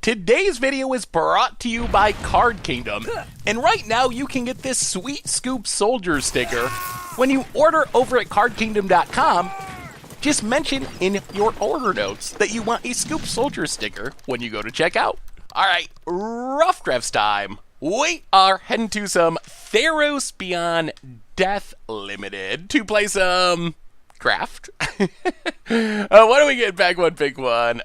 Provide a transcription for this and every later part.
Today's video is brought to you by Card Kingdom, and right now you can get this sweet Scoop Soldier sticker when you order over at cardkingdom.com. Just mention in your order notes that you want a Scoop Soldier sticker when you go to checkout. Alright, rough drafts time. We are heading to some Theros Beyond Death Limited to play some craft. What do we get? Pack one, pick one.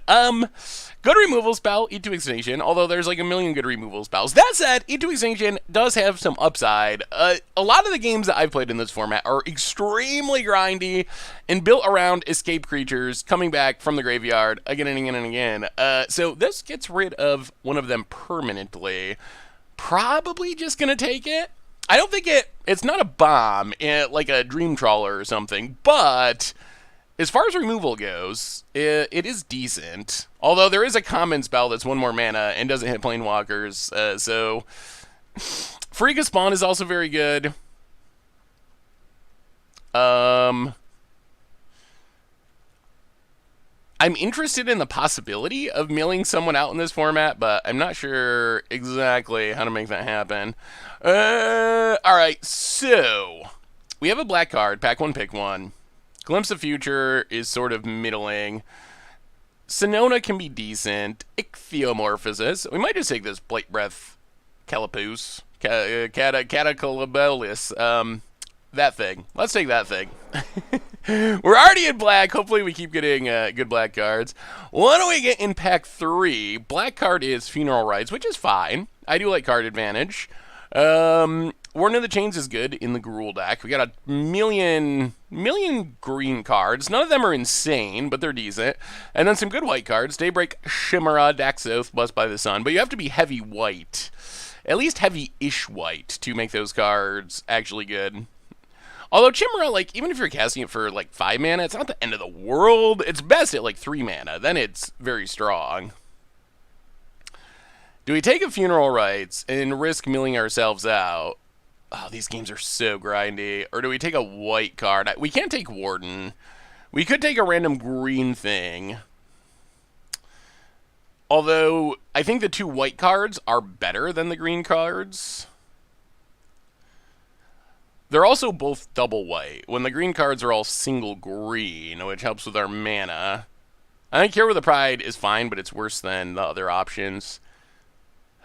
Good removal spell, E2 Extinction, although there's like a million good removal spells. That said, E2 Extinction does have some upside. A lot of the games that I've played in this format are extremely grindy and built around escape creatures coming back from the graveyard again and again and again. So this gets rid of one of them permanently. Probably just gonna take it. I don't think it's not a bomb, like a Dream Trawler or something, but as far as removal goes, it is decent. Although there is a common spell that's one more mana and doesn't hit planeswalkers, so Freak of Spawn is also very good. I'm interested in the possibility of milling someone out in this format, but I'm not sure exactly how to make that happen. Alright, so we have a black card, pack one, pick one. Glimpse of Future is sort of middling. Sonona can be decent. Ichthyomorphosis. We might just take this Blight Breath Calapoose. Catacalabelis. That thing. Let's take that thing. We're already in black. Hopefully we keep getting good black cards. What do we get in pack 3? Black card is Funeral Rites, which is fine. I do like card advantage. Warden of the Chains is good in the Gruul deck. We got a million green cards. None of them are insane, but they're decent. And then some good white cards. Daybreak, Chimera, Daxoth, Blessed by the Sun. But you have to be heavy white. At least heavy-ish white to make those cards actually good. Although Chimera, like, even if you're casting it for, like, 5 mana, it's not the end of the world. It's best at, like, 3 mana. Then it's very strong. Do we take a Funeral Rites and risk milling ourselves out? Oh, these games are so grindy. Or do we take a white card? We can't take Warden. We could take a random green thing. Although, I think the 2 white cards are better than the green cards. They're also both double white, when the green cards are all single green, which helps with our mana. I think Cure with the Pride is fine, but it's worse than the other options.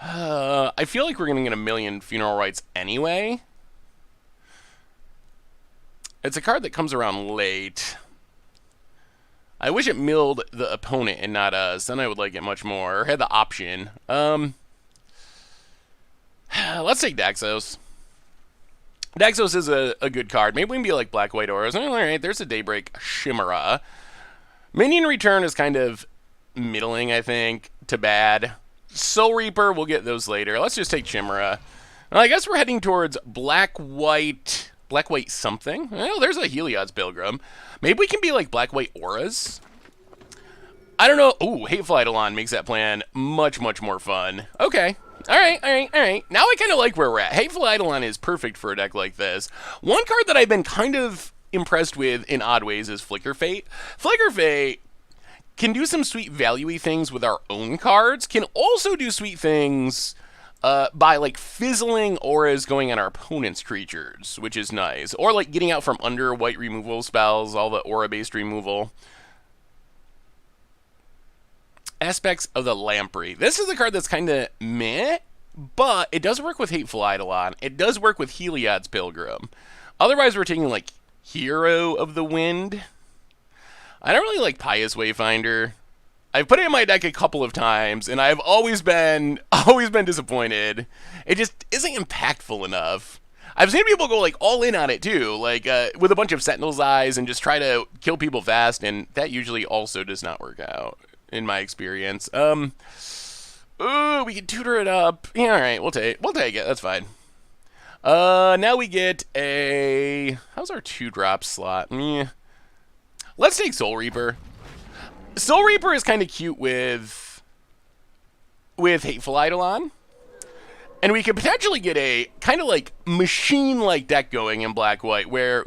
I feel like we're going to get a million Funeral Rites anyway. It's a card that comes around late. I wish it milled the opponent and not us. Then I would like it much more. Or had the option. Let's take Daxos. Daxos is a good card. Maybe we can be like Black-White Auras. Alright, there's a Daybreak Chimera. Minion Return is kind of middling, I think, to bad. Soul Reaper, we'll get those later. Let's just take Chimera. Well, I guess we're heading towards Black-White something. Well, there's a Heliod's Pilgrim. Maybe we can be like Black-White Auras. I don't know. Ooh, Hateful Eidolon makes that plan much, much more fun. Okay. Alright. Now I kind of like where we're at. Hateful Eidolon is perfect for a deck like this. One card that I've been kind of impressed with in odd ways is Flicker Fate. Flicker Fate can do some sweet value-y things with our own cards, can also do sweet things by, like, fizzling auras going on our opponent's creatures, which is nice. Or, like, getting out from under white removal spells, all the aura-based removal. Aspects of the Lamprey. This is a card that's kind of meh, but it does work with Hateful Eidolon. It does work with Heliod's Pilgrim. Otherwise, we're taking, like, Hero of the Wind. I don't really like Pious Wayfinder. I've put it in my deck a couple of times, and I've always been disappointed. It just isn't impactful enough. I've seen people go, like, all in on it, too, like, with a bunch of Sentinel's Eyes and just try to kill people fast, and that usually also does not work out, in my experience. Ooh, we can tutor it up. Yeah, alright, we'll take it, that's fine. Now we get a... How's our 2-drop slot? Let's take Soul Reaper. Soul Reaper is kind of cute with Hateful Eidolon. And we could potentially get a kind of like machine-like deck going in Black-White where,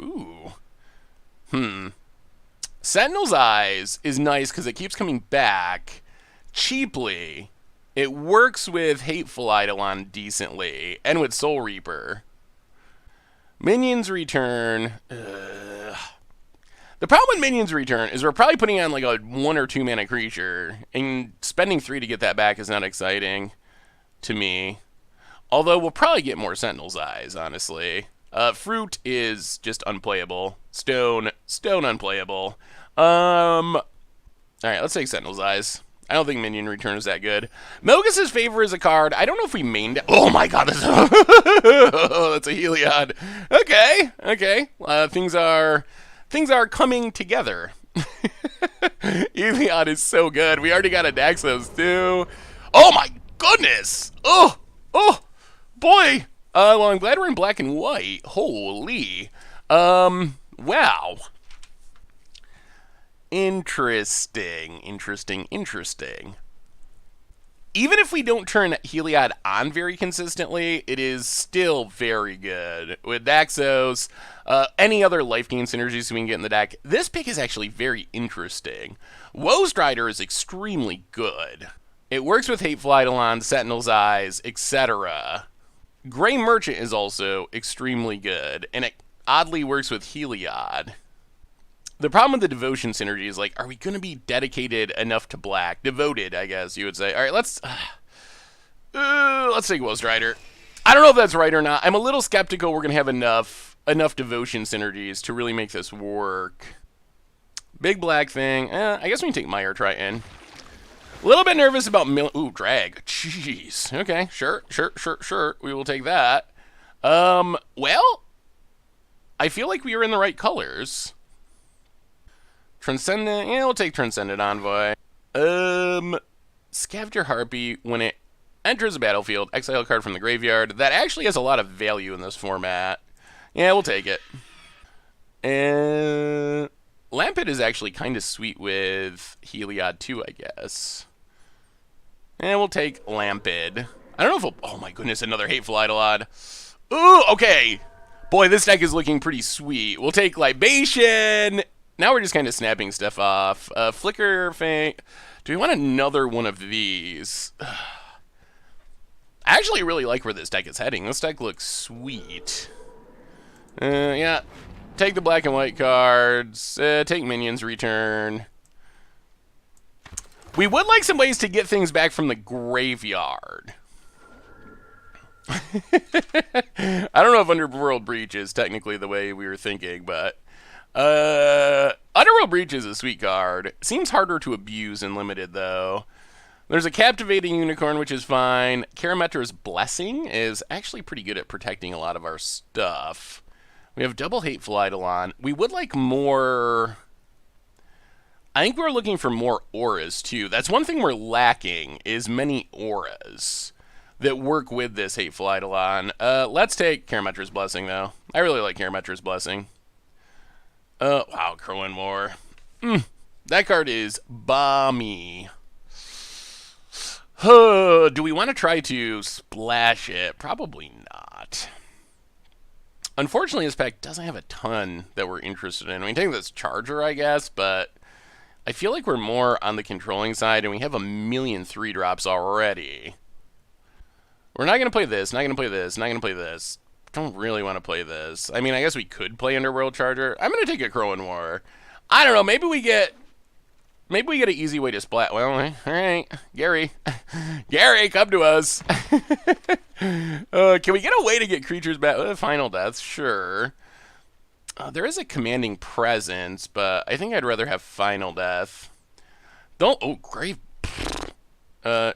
Sentinel's Eyes is nice because it keeps coming back cheaply. It works with Hateful Eidolon decently, and with Soul Reaper. Minions Return. The problem with Minions Return is we're probably putting on like a 1 or 2 mana creature, and spending 3 to get that back is not exciting to me. Although we'll probably get more Sentinel's Eyes, honestly. Fruit is just unplayable. Stone unplayable. Alright, let's take Sentinel's Eyes. I don't think Minion Return is that good. Mogus' Favor is a card. I don't know if we mained it. Oh my god, that's a Heliod. Okay. Things are coming together. Heliod is so good. We already got a Daxos too. Oh my goodness. Oh, boy. Well, I'm glad we're in black and white. Holy. Wow. Interesting. Even if we don't turn Heliod on very consistently, it is still very good. With Daxos, any other life gain synergies we can get in the deck, this pick is actually very interesting. Woe Strider is extremely good. It works with Hateful Eidolon, Sentinel's Eyes, etc. Grey Merchant is also extremely good, and it oddly works with Heliod. The problem with the Devotion synergy is, like, are we going to be dedicated enough to black? Devoted, I guess you would say. All right, let's take Woe Strider. I don't know if that's right or not. I'm a little skeptical we're going to have enough Devotion synergies to really make this work. Big black thing. I guess we can take Mire Triton. A little bit nervous about ooh, drag. Jeez. Okay, sure. We will take that. Well, I feel like we are in the right colors. Transcendent, yeah, we'll take Transcendent Envoy. Scavenger Harpy, when it enters the battlefield, exile a card from the graveyard. That actually has a lot of value in this format. Yeah, we'll take it. And Lampet is actually kind of sweet with Heliod too, I guess. And we'll take Lampet. I don't know if we'll, oh my goodness, another Hateful Eidolon. Ooh, okay. Boy, this deck is looking pretty sweet. We'll take Libation. Now we're just kind of snapping stuff off. Flicker Fang. Do we want another one of these? I actually really like where this deck is heading. This deck looks sweet. Yeah. Take the black and white cards. Take Minions Return. We would like some ways to get things back from the graveyard. I don't know if Underworld Breach is technically the way we were thinking, but Underworld Breach is a sweet card. Seems harder to abuse in limited, though. There's a Captivating Unicorn, which is fine. Karametra's Blessing is actually pretty good at protecting a lot of our stuff. We have double Hateful Eidolon. We would like more. I think we're looking for more auras, too. That's one thing we're lacking, is many auras that work with this Hateful Eidolon. Let's take Karametra's Blessing, though. I really like Karametra's Blessing. Wow, Kerwin War. That card is bomby. Do we want to try to splash it? Probably not. Unfortunately, this pack doesn't have a ton that we're interested in. We can take this Charger, I guess, but I feel like we're more on the controlling side, and we have a million 3-drops already. We're not going to play this, not going to play this, not going to play this. Don't really want to play this. I mean, I guess we could play Underworld Charger. I'm going to take a Kerwin War. I don't know, maybe we get an easy way to splat. Well, all right, Gary. Gary, come to us. Can we get a way to get creatures back? Final Death, sure. There is a Commanding Presence, but I think I'd rather have Final Death. Grave.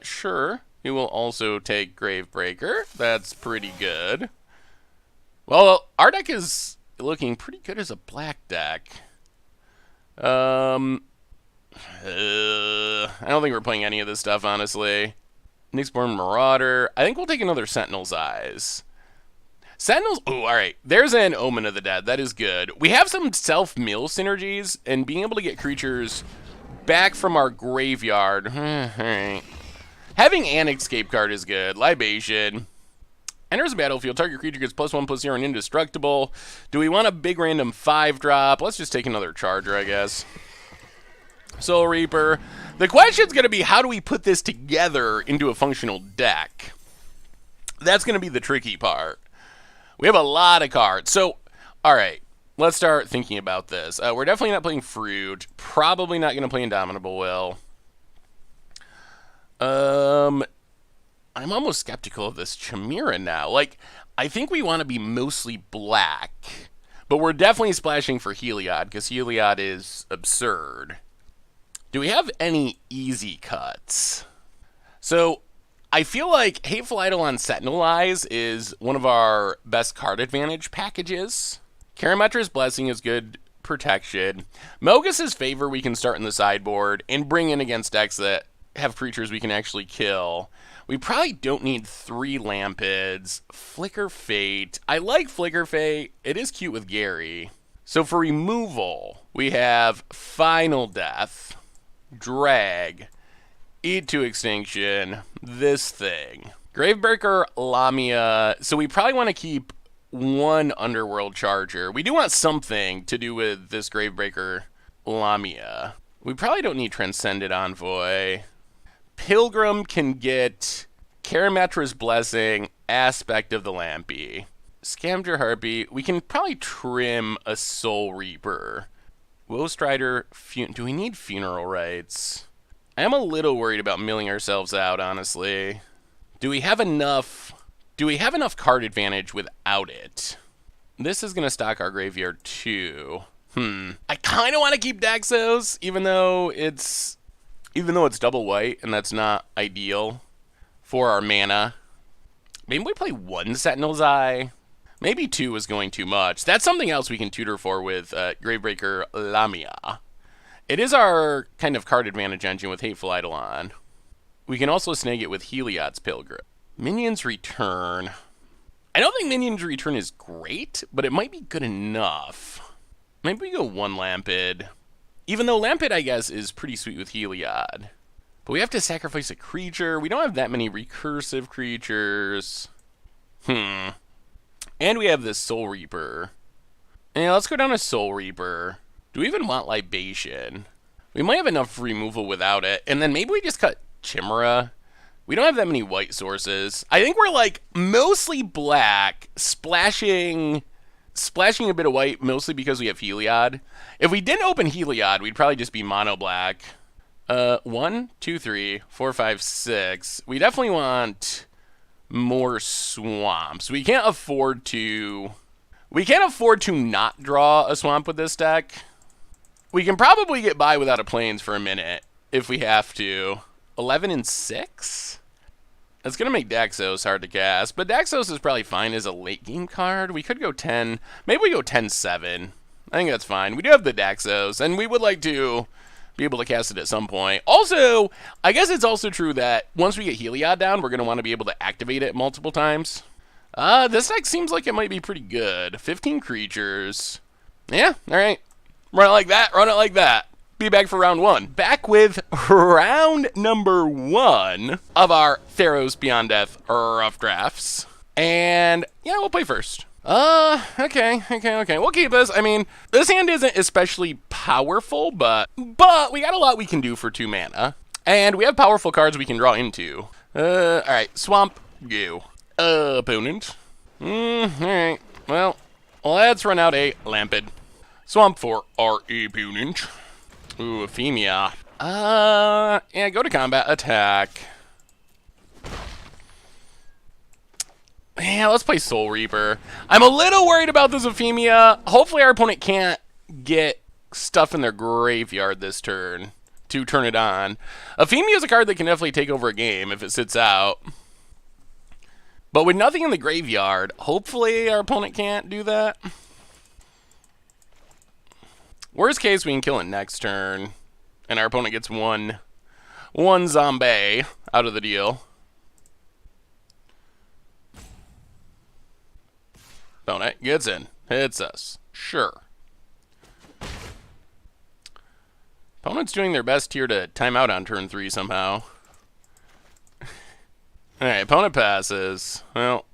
Sure. We will also take Gravebreaker. That's pretty good. Well, our deck is looking pretty good as a black deck. I don't think we're playing any of this stuff, honestly. Nyxborn Marauder. I think we'll take another Sentinel's Eyes. Sentinels, oh, alright. There's an Omen of the Dead. That is good. We have some self-mill synergies, and being able to get creatures back from our graveyard. Alright. Having an escape card is good. Libation. Enters the battlefield. Target creature gets +1/+0 and indestructible. Do we want a big random 5-drop? Let's just take another Charger, I guess. Soul Reaper. The question's going to be, how do we put this together into a functional deck? That's going to be the tricky part. We have a lot of cards. So, all right, let's start thinking about this. We're definitely not playing Fruit. Probably not going to play Indomitable Will. I'm almost skeptical of this Chimera now. Like, I think we want to be mostly black, but we're definitely splashing for Heliod, because Heliod is absurd. Do we have any easy cuts? So, I feel like Hateful Eidolon Sentinel Eyes is one of our best card advantage packages. Karametra's Blessing is good protection. Mogus's Favor we can start in the sideboard and bring in against decks that have creatures we can actually kill. We probably don't need 3 Lampids. Flicker Fate. I like Flicker Fate. It is cute with Gary. So for removal, we have Final Death, Drag, Eat to Extinction, this thing. Gravebreaker Lamia. So we probably want to keep 1 Underworld Charger. We do want something to do with this Gravebreaker Lamia. We probably don't need Transcendent Envoy. Pilgrim can get Karametra's Blessing, Aspect of the Lampy. Scavenger Harpy. We can probably trim a Soul Reaper. Woestrider. Do we need Funeral Rites? I am a little worried about milling ourselves out, honestly. Do we have enough card advantage without it? This is going to stock our graveyard too. I kind of want to keep Daxos, even though it's double white, and that's not ideal for our mana. Maybe we play 1 Sentinel's Eye. Maybe 2 is going too much. That's something else we can tutor for with Gravebreaker Lamia. It is our kind of card advantage engine with Hateful Eidolon. We can also snag it with Heliod's Pilgrim. Minions Return. I don't think Minions Return is great, but it might be good enough. Maybe we go 1 Lampid. Even though Lampid, I guess, is pretty sweet with Heliod. But we have to sacrifice a creature. We don't have that many recursive creatures. And we have this Soul Reaper. Yeah, let's go down to Soul Reaper. Do we even want Libation? We might have enough removal without it. And then maybe we just cut Chimera. We don't have that many white sources. I think we're like mostly black, splashing a bit of white, mostly because we have Heliod. If we didn't open Heliod, we'd probably just be mono black. 1, 2, 3, 4, 5, 6. We definitely want more swamps. We can't afford to not draw a swamp with this deck. We can probably get by without a plains for a minute if we have to. 11 and 6? That's going to make Daxos hard to cast, but Daxos is probably fine as a late game card. We could go 10. Maybe we go 10-7. I think that's fine. We do have the Daxos, and we would like to be able to cast it at some point. Also, I guess it's also true that once we get Heliod down, we're going to want to be able to activate it multiple times. This deck seems like it might be pretty good. 15 creatures. Yeah, all right. Run it like that, run it like that. Be back for round 1. Back with round number 1 of our Theros Beyond Death rough drafts. And yeah, we'll play first. Okay. We'll keep this. I mean, this hand isn't especially powerful, but we got a lot we can do for 2 mana. And we have powerful cards we can draw into. Alright, Swamp, go. Opponent. Alright. Well, let's run out a Lampid. Swamp for our opponent. Ooh, Ephemia. Yeah, go to combat, attack. Yeah, let's play Soul Reaper. I'm a little worried about this Ephemia. Hopefully our opponent can't get stuff in their graveyard this turn to turn it on. Ephemia is a card that can definitely take over a game if it sits out. But with nothing in the graveyard, hopefully our opponent can't do that. Worst case, we can kill it next turn, and our opponent gets one zombie out of the deal. Opponent gets in, hits us. Sure. Opponent's doing their best here to time out on turn 3 somehow. Alright, opponent passes. Well,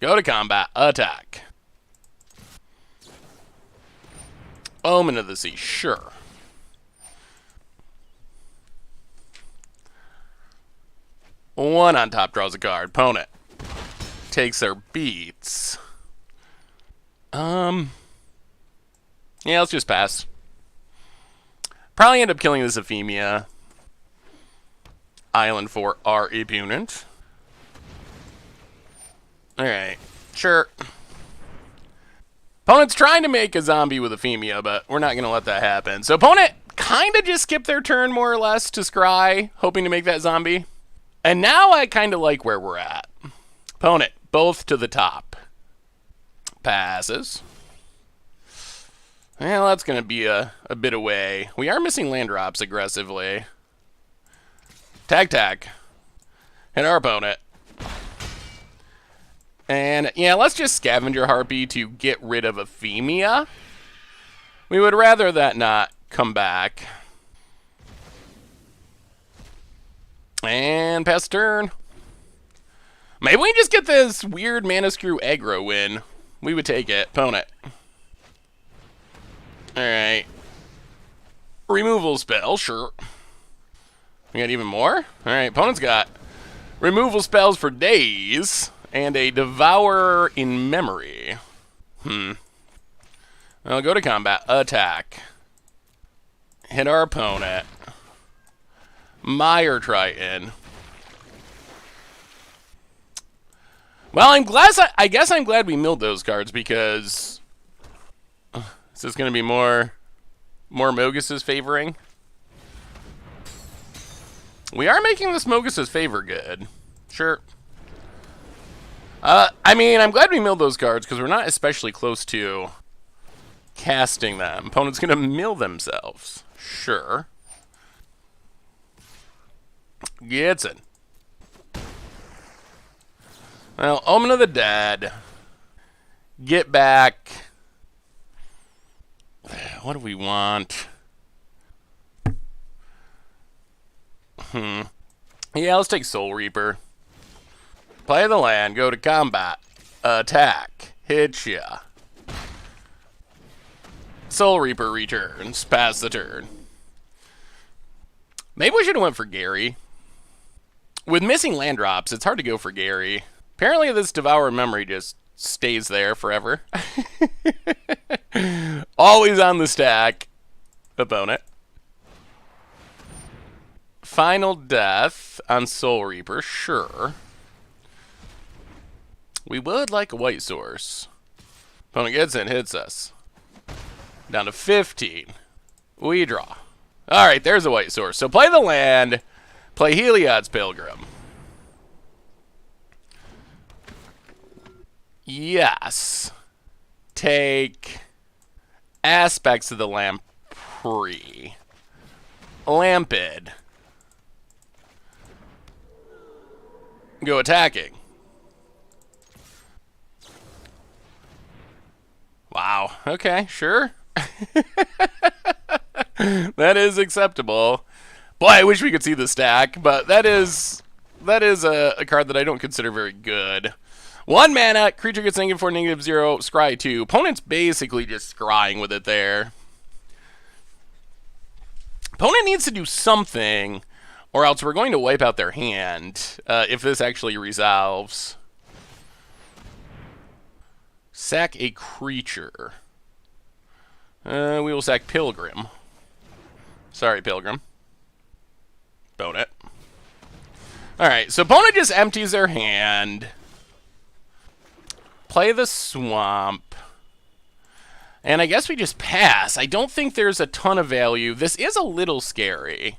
go to combat, attack. Omen of the Sea, sure. One on top draws a card. Opponent takes their beats. Yeah, let's just pass. Probably end up killing this Ephemia island for our opponent. Alright, sure. Opponent's trying to make a zombie with Ephemia, but we're not going to let that happen. So opponent kind of just skipped their turn, more or less, to scry, hoping to make that zombie. And now I kind of like where we're at. Opponent, both to the top. Passes. Well, that's going to be a bit away. We are missing land drops aggressively. Tag. Hit our opponent. And, yeah, let's just Scavenger Harpy to get rid of Ephemia. We would rather that not come back. And pass turn. Maybe we just get this weird Mana Screw aggro win. We would take it. Opponent. Alright. Removal spell, sure. We got even more? Alright, opponent's got removal spells for days. And a Devourer in memory. I'll go to combat. Attack. Hit our opponent. Mire Triton. Well, I guess I'm glad we milled those cards because is this going to be more Mogus's favoring? We are making this Mogus's favor good. Sure. I mean, I'm glad we milled those cards because we're not especially close to casting them. Opponent's going to mill themselves. Sure. Gets it. Well, Omen of the Dead. Get back. What do we want? Yeah, let's take Soul Reaper. Play the land, go to combat, attack, hit ya. Soul Reaper returns, pass the turn. Maybe we should have went for Gary. With missing land drops, it's hard to go for Gary. Apparently this Devour Memory just stays there forever. Always on the stack. Opponent. Final Death on Soul Reaper, sure. We would like a white source. Opponent gets in, hits us. Down to 15. We draw. Alright, there's a white source. So play the land. Play Heliod's Pilgrim. Yes. Take Aspects of the Lamprey. Lampid. Go attacking. Wow. Okay, sure. That is acceptable. Boy, I wish we could see the stack, but that is a card that I don't consider very good. 1 mana, creature gets -4, -0, scry 2. Opponent's basically just scrying with it there. Opponent needs to do something, or else we're going to wipe out their hand if this actually resolves. Sack a creature. We will sack Pilgrim. Sorry, Pilgrim. Opponent. Alright, so opponent just empties their hand. Play the Swamp. And I guess we just pass. I don't think there's a ton of value. This is a little scary.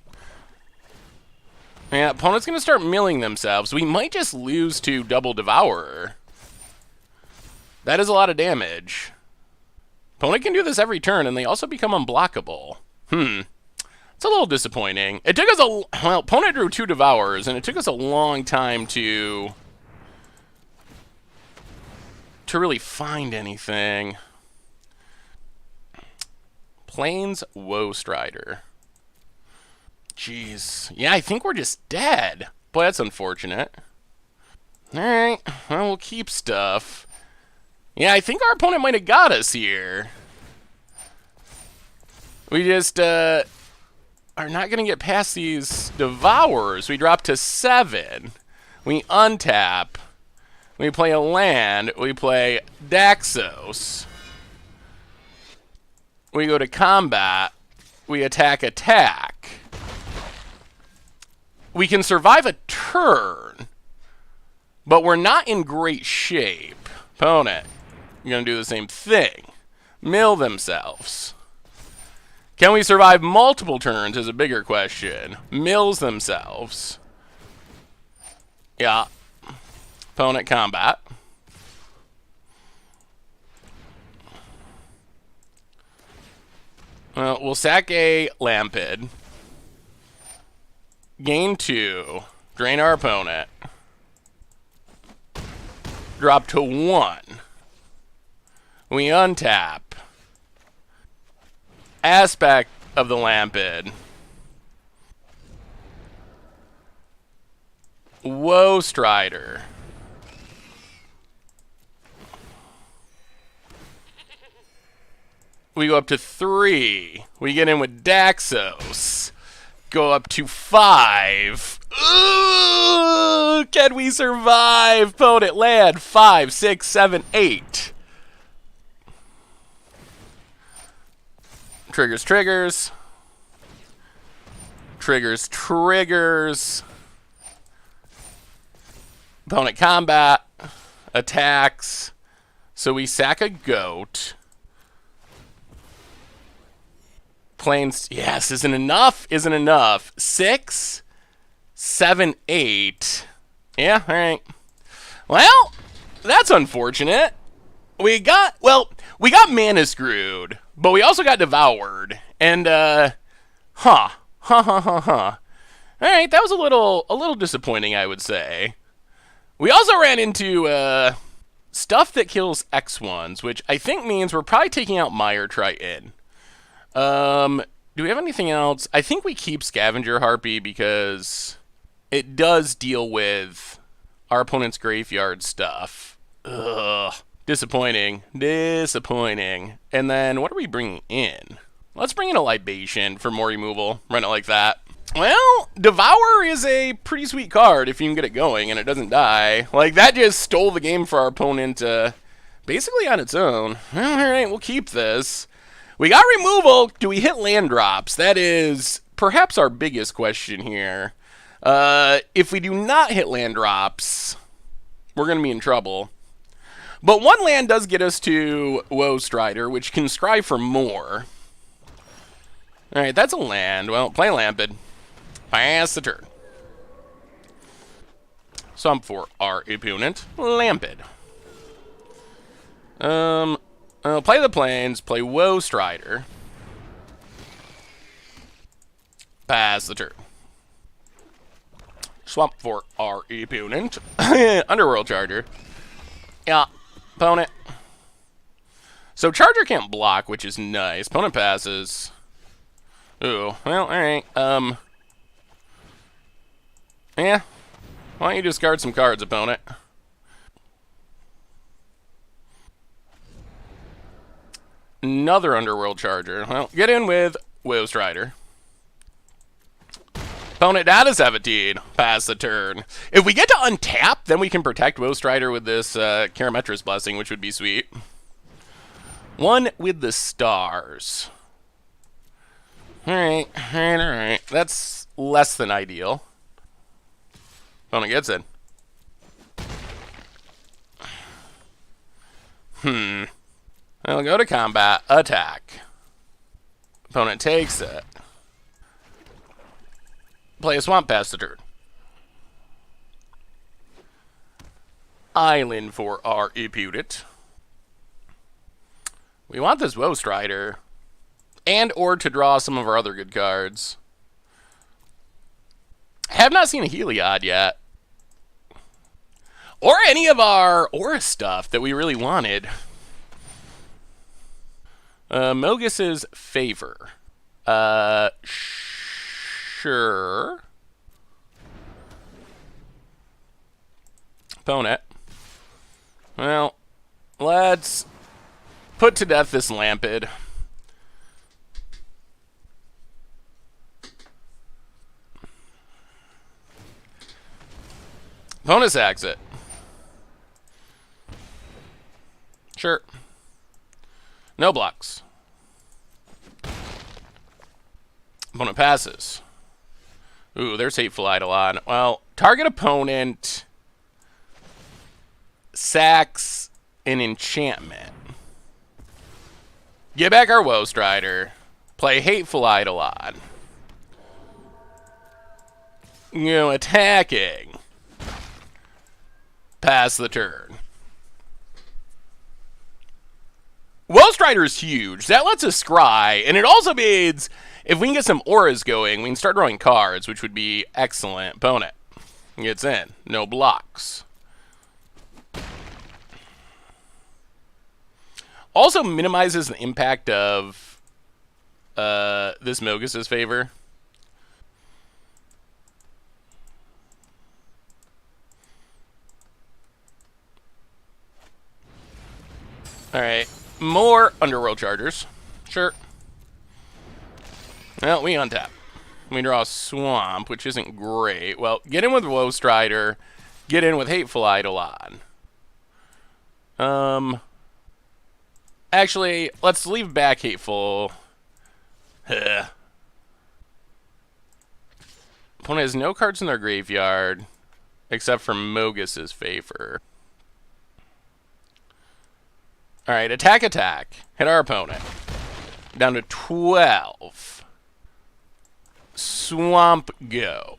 Yeah, opponent's going to start milling themselves. We might just lose to Double Devourer. That is a lot of damage. Opponent can do this every turn, and they also become unblockable. It's a little disappointing. It took us well, opponent drew 2 Devourers, and it took us a long time to really find anything. Plains Woe Strider. Jeez. Yeah, I think we're just dead. Boy, that's unfortunate. Alright, well, we'll keep stuff. Yeah, I think our opponent might have got us here. We just, are not going to get past these Devourers. We dropped to 7. We untap. We play a land. We play Daxos. We go to combat. We attack. We can survive a turn, but we're not in great shape. Opponent, you're going to do the same thing. Mill themselves. Can we survive multiple turns is a bigger question. Mills themselves. Yeah. Opponent combat. Well, we'll sack a Lampid. Gain 2. Drain our opponent. Drop to 1. We untap. Aspect of the Lampid. Woe Strider. We go up to 3. We get in with Daxos. Go up to 5. Ooh, can we survive? Opponent land 5, 6, 7, 8. Triggers. Triggers. Opponent combat. Attacks. So we sack a goat. Planes. Yes, isn't enough. 6, 7, 8. Yeah, alright. Well, that's unfortunate. We got mana screwed, but we also got devoured. And, Alright, that was a little disappointing, I would say. We also ran into, stuff that kills X1s, which I think means we're probably taking out Mire Triton. Do we have anything else? I think we keep Scavenger Harpy because it does deal with our opponent's graveyard stuff. Ugh. Disappointing. And then what are we bringing in? Let's bring in a Libation for more removal. Run it like that. Well, Devour is a pretty sweet card if you can get it going and it doesn't die. Like, that just stole the game for our opponent basically on its own. Well, alright, we'll keep this. We got removal. Do we hit land drops? That is perhaps our biggest question here. If we do not hit land drops, we're going to be in trouble. But one land does get us to Woe Strider, which can scry for more. Alright, that's a land. Well, play Lampid. Pass the turn. Sump for our opponent. Lampid. Play the plains. Play Woe Strider. Pass the turn. Swamp for our opponent. Underworld Charger. Yeah. Opponent. So Charger can't block, which is nice. Opponent passes. Ooh. Well, alright. Yeah. Why don't you discard some cards, opponent? Another Underworld Charger. Well, get in with Woe Strider. Opponent data 17. Pass the turn. If we get to untap, then we can protect Woe Strider with this Karametra's Blessing, which would be sweet. One with the stars. Alright. That's less than ideal. Opponent gets in. I'll go to combat. Attack. Opponent takes it. Play a Swamp Pass the turn. Island for our opponent. We want this Woe Strider. And or to draw some of our other good cards. Have not seen a Heliod yet. Or any of our Aura stuff that we really wanted. Mogus's Favor. Sure. Opponent. Well, let's put to death this Lampid. Opponent sacks it. Sure. No blocks. Opponent passes. Ooh, there's Hateful Eidolon. Well, target opponent sacks an enchantment. Get back our Woe Strider. Play Hateful Eidolon. You know, attacking. Pass the turn. Woe Strider is huge. That lets us scry, and it also means if we can get some auras going, we can start drawing cards, which would be excellent. Opponent gets in. No blocks. Also minimizes the impact of this Mogus's favor. Alright. More Underworld Chargers. Sure. Well, we untap. We draw a Swamp, which isn't great. Well, get in with Woe Strider. Get in with Hateful Eidolon. Actually, let's leave back Hateful. Opponent has no cards in their graveyard, except for Mogus's favor. Alright, attack, attack. Hit our opponent. Down to 12. Swamp, go.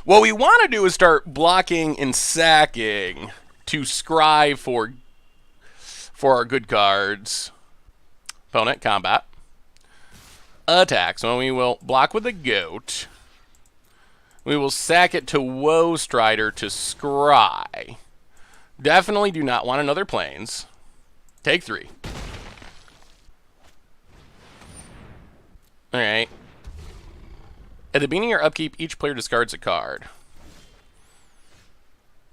What we want to do is start blocking and sacking to scry for our good cards. Opponent, combat. Attack. So we will block with the goat. We will sack it to Woe Strider to scry. Definitely do not want another plains. Take 3. Alright. At the beginning of your upkeep, each player discards a card.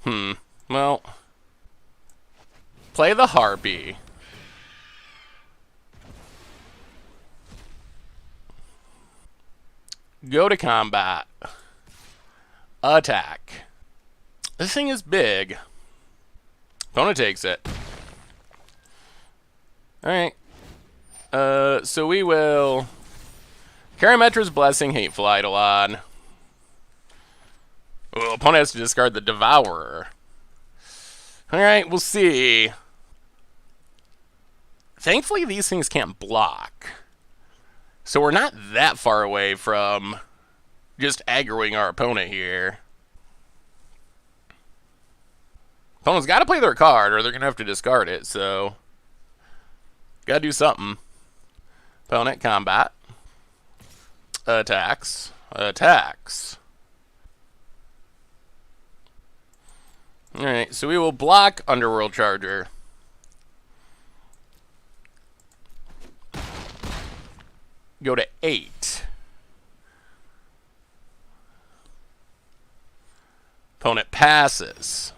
Well. Play the Harpy. Go to combat. Attack. This thing is big. Opponent takes it. Alright. So we will Karametra's Blessing, Hateful Eidolon. Oh, opponent has to discard the Devourer. Alright, we'll see. Thankfully, these things can't block. So we're not that far away from just aggroing our opponent here. Opponent's got to play their card, or they're going to have to discard it, so gotta do something. Opponent, combat. Attacks. Attacks. Alright, so we will block Underworld Charger. Go to 8. Opponent passes.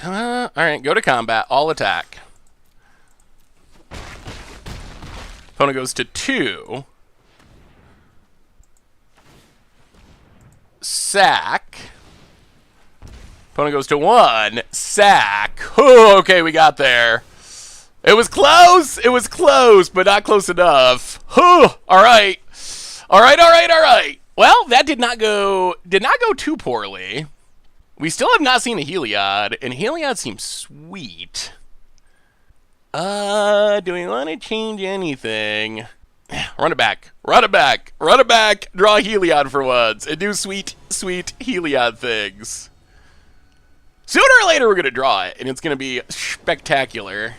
Alright, go to combat. All attack. Opponent goes to 2. Sack. Opponent goes to 1. Sack. Oh, okay, we got there. It was close. It was close, but not close enough. All right. All right, all right, all right. Well, that did not go too poorly. We still have not seen a Heliod, and Heliod seems sweet. Do we want to change anything? Run it back. Run it back. Run it back. Draw a Heliod for once, and do sweet, sweet Heliod things. Sooner or later, we're going to draw it, and it's going to be spectacular.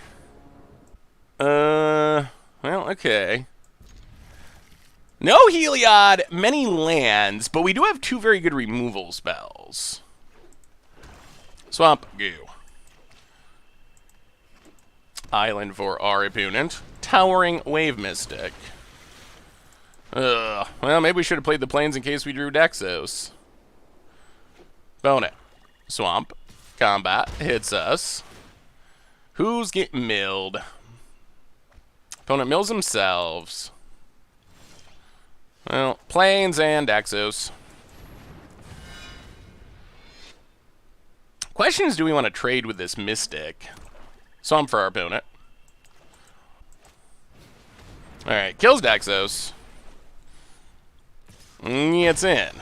Well, okay. No Heliod, many lands, but we do have 2 very good removal spells. Swamp, go. Island for our opponent. Towering Wave Mystic. Well, maybe we should have played the plains in case we drew Dexos. Opponent. Swamp. Combat. Hits us. Who's getting milled? Opponent mills themselves. Well, plains and Dexos. Question is, do we want to trade with this Mystic? Swamp for our opponent. Alright, kills Daxos. It's in.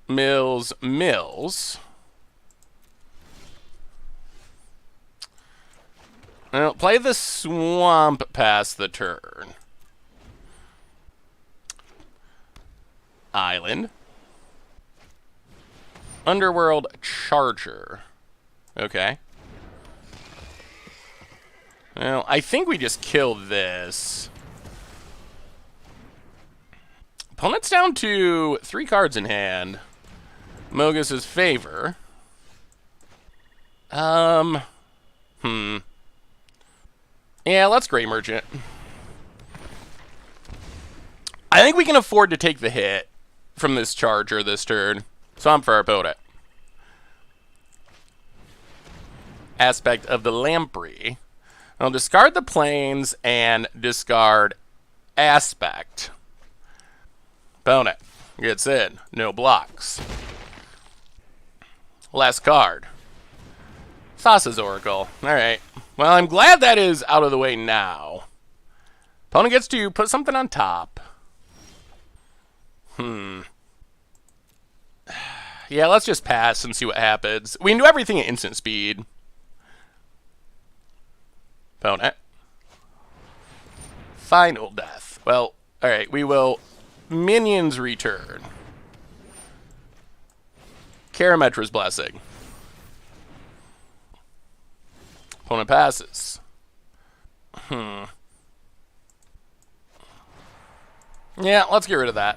Mills. Well, play the Swamp past the turn. Island. Underworld Charger. Okay. Well, I think we just kill this. Opponent's down to 3 cards in hand. Mogus's favor. Yeah, let's Grey Merchant. I think we can afford to take the hit from this Charger this turn. Swamp for our opponent. Aspect of the Lamprey. I'll discard the Plains and discard Aspect. Opponent gets in. No blocks. Last card. Thassa's Oracle. Alright. Well, I'm glad that is out of the way now. Opponent gets to put something on top. Yeah, let's just pass and see what happens. We can do everything at instant speed. Opponent. Final death. Well, alright, we will minions return. Karametra's Blessing. Opponent passes. Yeah, let's get rid of that.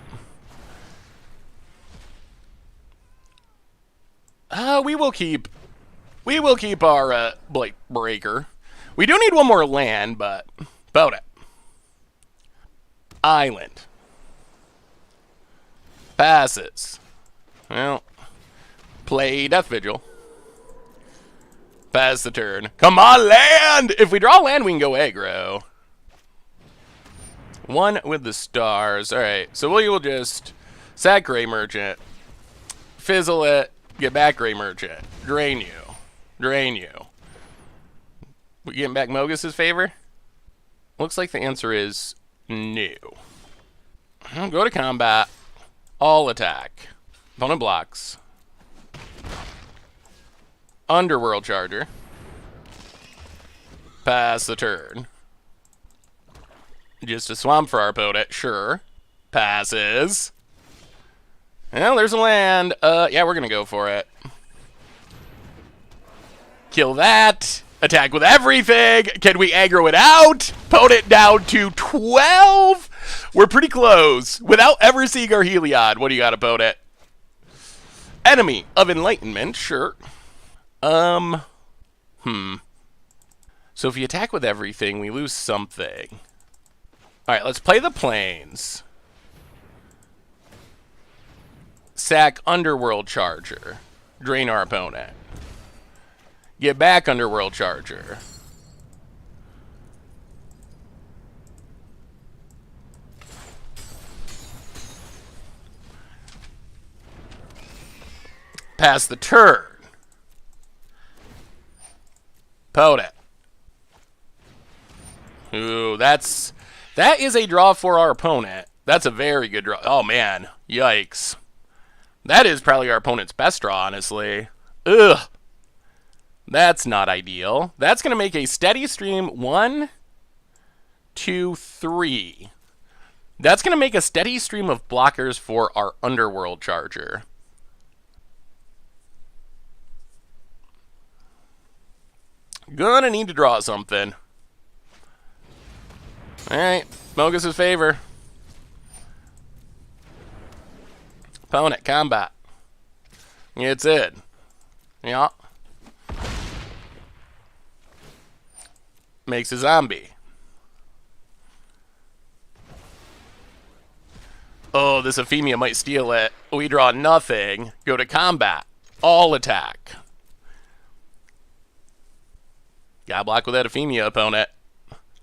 We will keep our Blade Breaker. We do need one more land, but about it. Island. Passes. Well, play Death Vigil. Pass the turn. Come on, land! If we draw land, we can go aggro. One with the stars. Alright, so we will just sack Grey Merchant, fizzle it, get back Grey Merchant, drain you. We getting back Mogus's favor? Looks like the answer is no. Go to combat. All attack. Opponent blocks. Underworld Charger. Pass the turn. Just a swamp for our opponent, sure. Passes. Well, there's a land. Yeah, we're gonna go for it. Kill that. Attack with everything. Can we aggro it out? Opponent down to 12. We're pretty close. Without ever seeing our Heliod. What do you got, opponent? Enemy of Enlightenment, sure. So if we attack with everything, we lose something. Alright, let's play the Plains. Sack Underworld Charger. Drain our opponent. Get back Underworld Charger. Pass the turn. Opponent. Ooh, that is a draw for our opponent. That's a very good draw. Oh, man. Yikes. That is probably our opponent's best draw, honestly. Ugh. That's not ideal. That's going to make a steady stream 1, 2, 3. That's going to make a steady stream of blockers for our Underworld Charger. Gonna need to draw something. Alright, Mogus's favor. Opponent, combat. It's in. Yeah. Makes a zombie. Oh, this Ephemia might steal it. We draw nothing. Go to combat. All attack. Gotta block with that Ephemia, opponent.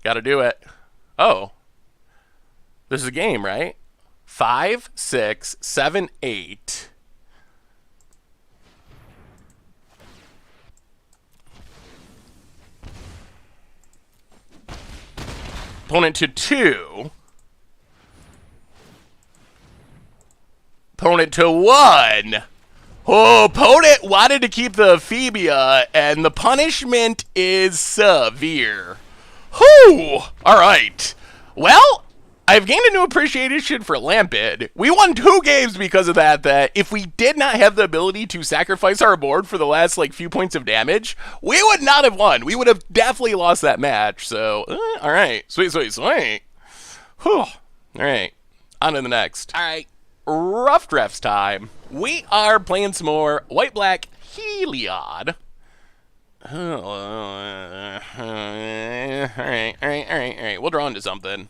Gotta do it. Oh. This is a game, right? 5, 6, 7, 8. Opponent to 2. Opponent to 1. Oh, opponent wanted to keep the Amphibia, and the punishment is severe. Whew! Alright. Well, I've gained a new appreciation for Lampid. We won 2 games because of that if we did not have the ability to sacrifice our board for the last, few points of damage, we would not have won. We would have definitely lost that match, so, alright. Sweet. Whew. Alright. On to the next. Alright. Rough drafts time. We are playing some more white-black Heliod. Alright. We'll draw into something.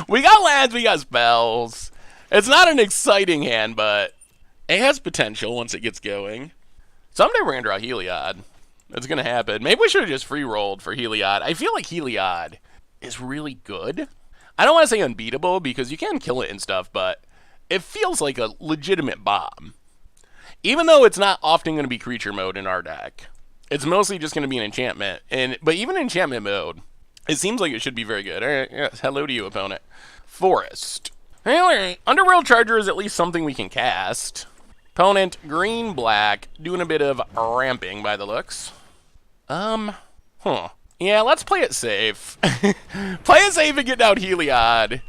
We got lands, we got spells. It's not an exciting hand, but it has potential once it gets going. Someday we're going to draw Heliod. It's going to happen. Maybe we should have just free-rolled for Heliod. I feel like Heliod is really good. I don't want to say unbeatable, because you can kill it and stuff, but it feels like a legitimate bomb. Even though it's not often going to be creature mode in our deck. It's mostly just going to be an enchantment. But even in enchantment mode, it seems like it should be very good. Alright, yes, hello to you, opponent. Forest. Anyway, Underworld Charger is at least something we can cast. Opponent, green-black, doing a bit of ramping by the looks. Yeah, let's play it safe. Play it safe and get down Heliod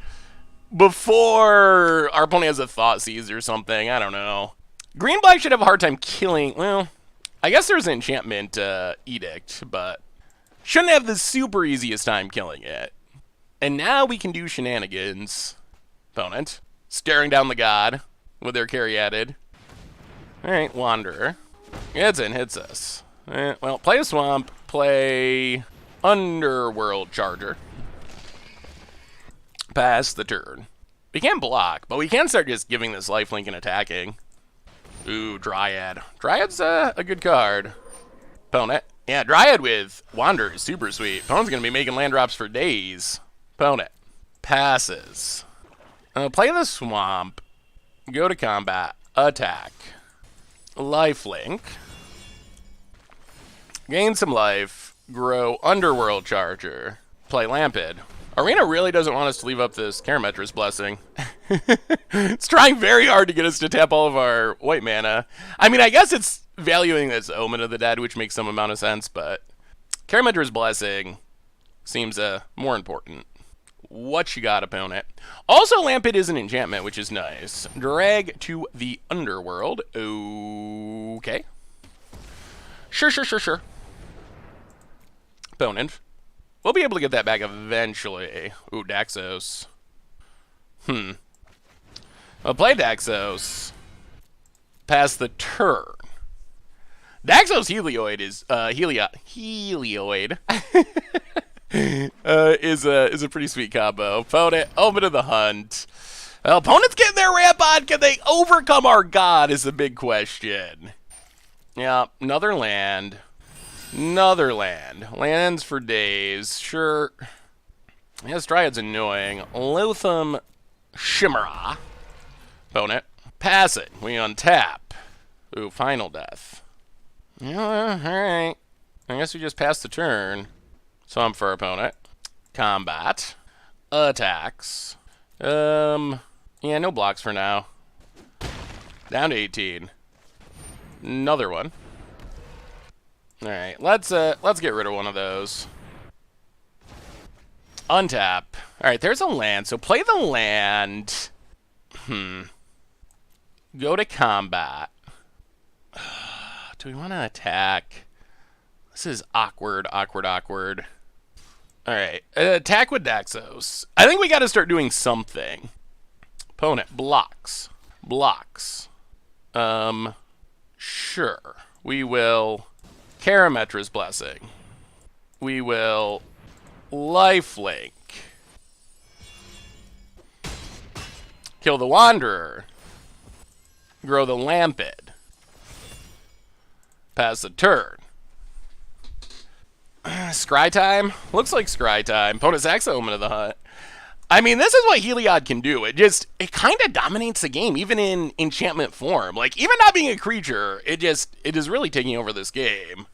before our opponent has a Thoughtseize or something. I don't know. Green-black should have a hard time killing. Well, I guess there's an enchantment edict, but shouldn't have the super easiest time killing it. And now we can do shenanigans. Opponent, staring down the god with their Caryatid. Alright, Wanderer. Hits us. Well, play a swamp, play Underworld Charger. Pass the turn. We can't block, but we can start just giving this lifelink and attacking. Ooh, Dryad. Dryad's a good card. Opponent. Yeah, Dryad with Wanderer is super sweet. Opponent's going to be making land drops for days. Opponent. Passes. Play the swamp. Go to combat. Attack. Lifelink. Gain some life. Grow Underworld Charger. Play Lampid. Arena really doesn't want us to leave up this Karametra's Blessing. It's trying very hard to get us to tap all of our white mana. I mean, I guess it's valuing this Omen of the Dead, which makes some amount of sense, but Karametra's Blessing seems more important. What you got, opponent? Also, Lampid is an enchantment, which is nice. Drag to the Underworld. Okay. Sure. Opponent. We'll be able to get that back eventually. Ooh, Daxos. I'll play Daxos. Pass the turn. Daxos Helioid is Helioid is a pretty sweet combo. Opponent, Omen of the Hunt. Well, opponents getting their ramp on. Can they overcome our god is the big question. Yeah, another land. Lands for days. Sure. Yes, Dryad's annoying. Loatham Shimera. Opponent. Pass it. We untap. Ooh, Final Death. Yeah, alright. I guess we just passed the turn. Swamp for our opponent. Combat. Attacks. Yeah, no blocks for now. Down to 18. Another one. Alright, let's get rid of one of those. Untap. Alright, there's a land, so play the land. Go to combat. Do we want to attack? This is awkward. Alright, attack with Daxos. I think we got to start doing something. Opponent, blocks. Sure. We will Karametra's Blessing. We will lifelink. Kill the Wanderer. Grow the Lampid. Pass the turn. Scry time? Looks like scry time. Opponent's Omen of the Hunt. I mean, this is what Heliod can do. It kind of dominates the game, even in enchantment form. Like, even not being a creature, it is really taking over this game.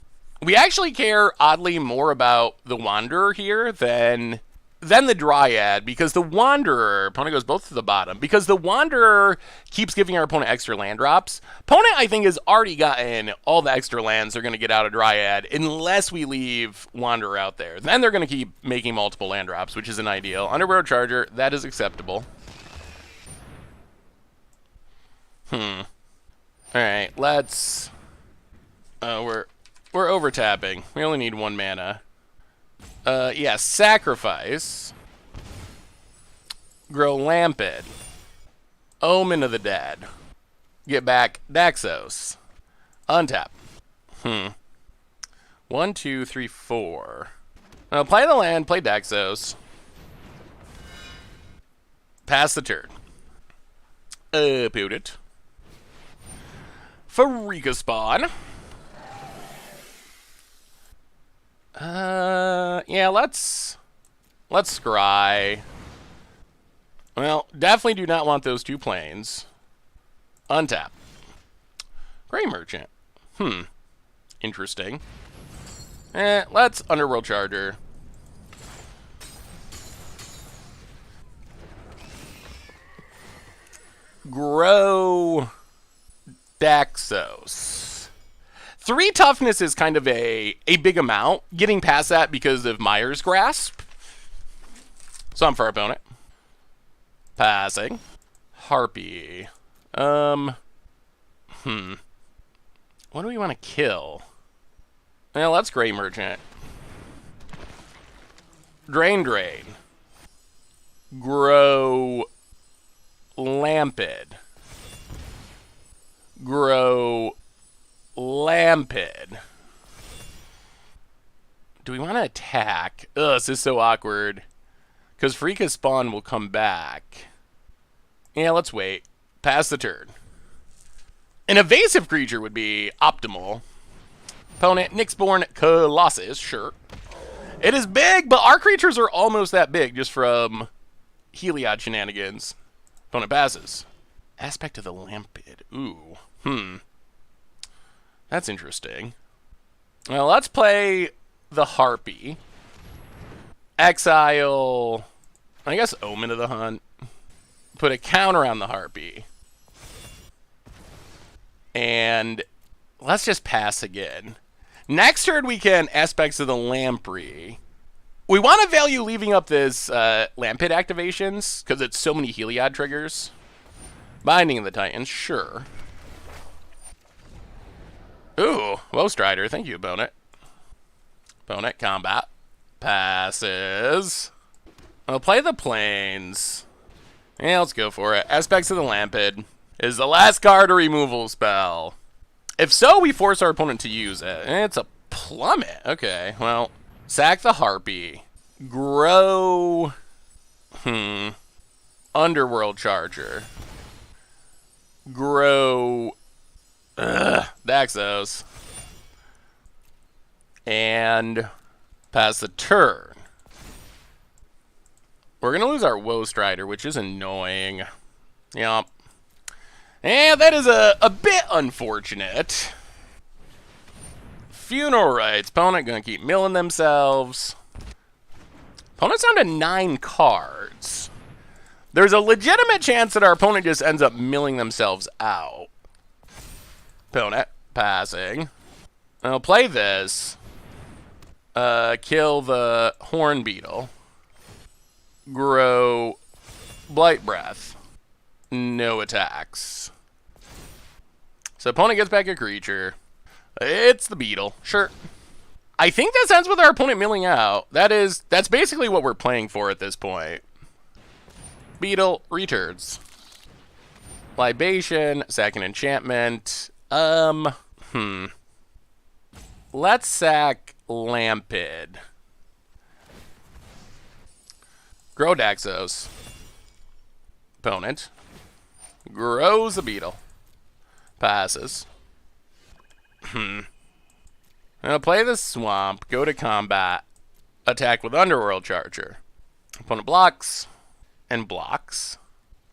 We actually care, oddly, more about the Wanderer here than then the Dryad, because the Wanderer, opponent goes both to the bottom, because the Wanderer keeps giving our opponent extra land drops. Opponent, I think, has already gotten all the extra lands they're going to get out of Dryad, unless we leave Wanderer out there. Then they're going to keep making multiple land drops, which isn't ideal. Underworld Charger, that is acceptable. Alright, let's... we're over-tapping. We only need 1 mana. Yeah, sacrifice. Grow Lampid. Omen of the Dead. Get back Daxos. Untap. 1, 2, 3, 4. Play the land, play Daxos. Pass the turn. Put it. Farika spawn. Yeah, let's scry. Well, definitely do not want those 2 planes. Untap. Gray Merchant. Interesting. Let's Underworld Charger. Grow Daxos. 3 toughness is kind of a big amount. Getting past that because of Myers Grasp. Some for our opponent. Passing. Harpy. What do we want to kill? Well, let's Gray Merchant. Drain. Grow Lampid. Grow Lampid. Do we want to attack? Ugh, this is so awkward. Because Freaka's Spawn will come back. Yeah, let's wait. Pass the turn. An evasive creature would be optimal. Opponent, Nyxborn Colossus, sure. It is big, but our creatures are almost that big just from Heliod shenanigans. Opponent passes. Aspect of the Lampid. Ooh. That's interesting. Well, let's play the Harpy. Exile, I guess, Omen of the Hunt. Put a counter on the Harpy. And let's just pass again. Next turn we can Aspects of the Lamprey. We want to value leaving up this Lampid activations, because it's so many Heliod triggers. Binding of the Titans, sure. Ooh, Woe Strider. Thank you, opponent. Opponent, combat. Passes. I'll play the planes. Yeah, let's go for it. Aspects of the Lampid is the last card removal spell. If so, we force our opponent to use it. It's a plummet. Okay, well, sack the Harpy. Grow... Underworld Charger. Grow... Daxos. And pass the turn. We're going to lose our Woe Strider, which is annoying. Yup. And that is a bit unfortunate. Funeral Rites. Opponent going to keep milling themselves. Opponent's down to 9 cards. There's a legitimate chance that our opponent just ends up milling themselves out. Opponent passing. I'll play this. Kill the Horn Beetle. Grow Blight Breath. No attacks. So opponent gets back a creature. It's the Beetle. Sure. I think this ends with our opponent milling out. That's basically what we're playing for at this point. Beetle returns. Libation, sack an enchantment. Let's sack Lampid. Grow Daxos. Opponent. Grows a Beetle. Passes. I'll play the Swamp. Go to combat. Attack with Underworld Charger. Opponent blocks. And blocks.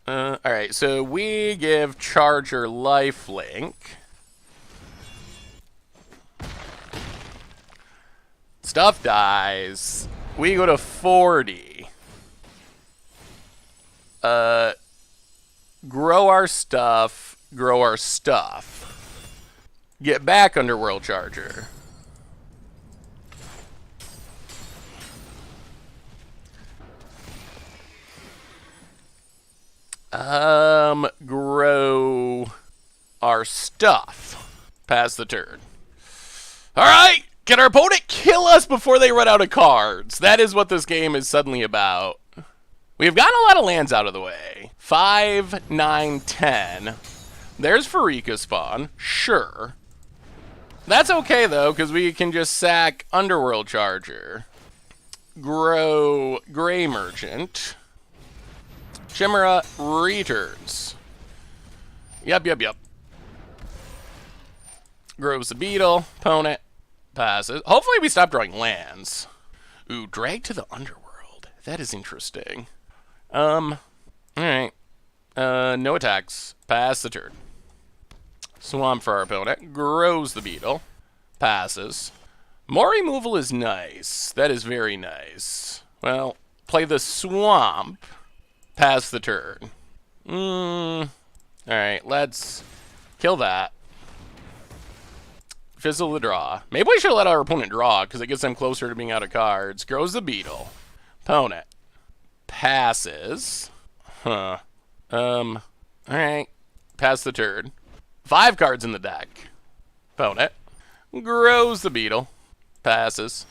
Alright, so we give Charger lifelink. Stuff dies. We go to 40. Grow our stuff. Grow our stuff. Get back Underworld Charger. Grow our stuff. Pass the turn. All right, can our opponent kill us before they run out of cards? That is what this game is suddenly about. We've gotten a lot of lands out of the way. 5, 9, 10. There's Farika spawn. Sure. That's okay, though, because we can just sack Underworld Charger. Grow Gray Merchant. Chimera returns. Yep. Grows the Beetle. Opponent passes. Hopefully we stop drawing lands. Ooh, drag to the Underworld. That is interesting. Alright. No attacks. Pass the turn. Swamp for our opponent. Grows the Beetle. Passes. More removal is nice. That is very nice. Well, play the Swamp. Pass the turn. Alright, let's kill that. Fizzle the draw. Maybe we should let our opponent draw, because it gets them closer to being out of cards. Grows the Beetle. Opponent. Passes. Huh. Alright. Pass the turn. 5 cards in the deck. Opponent. Grows the Beetle. Passes.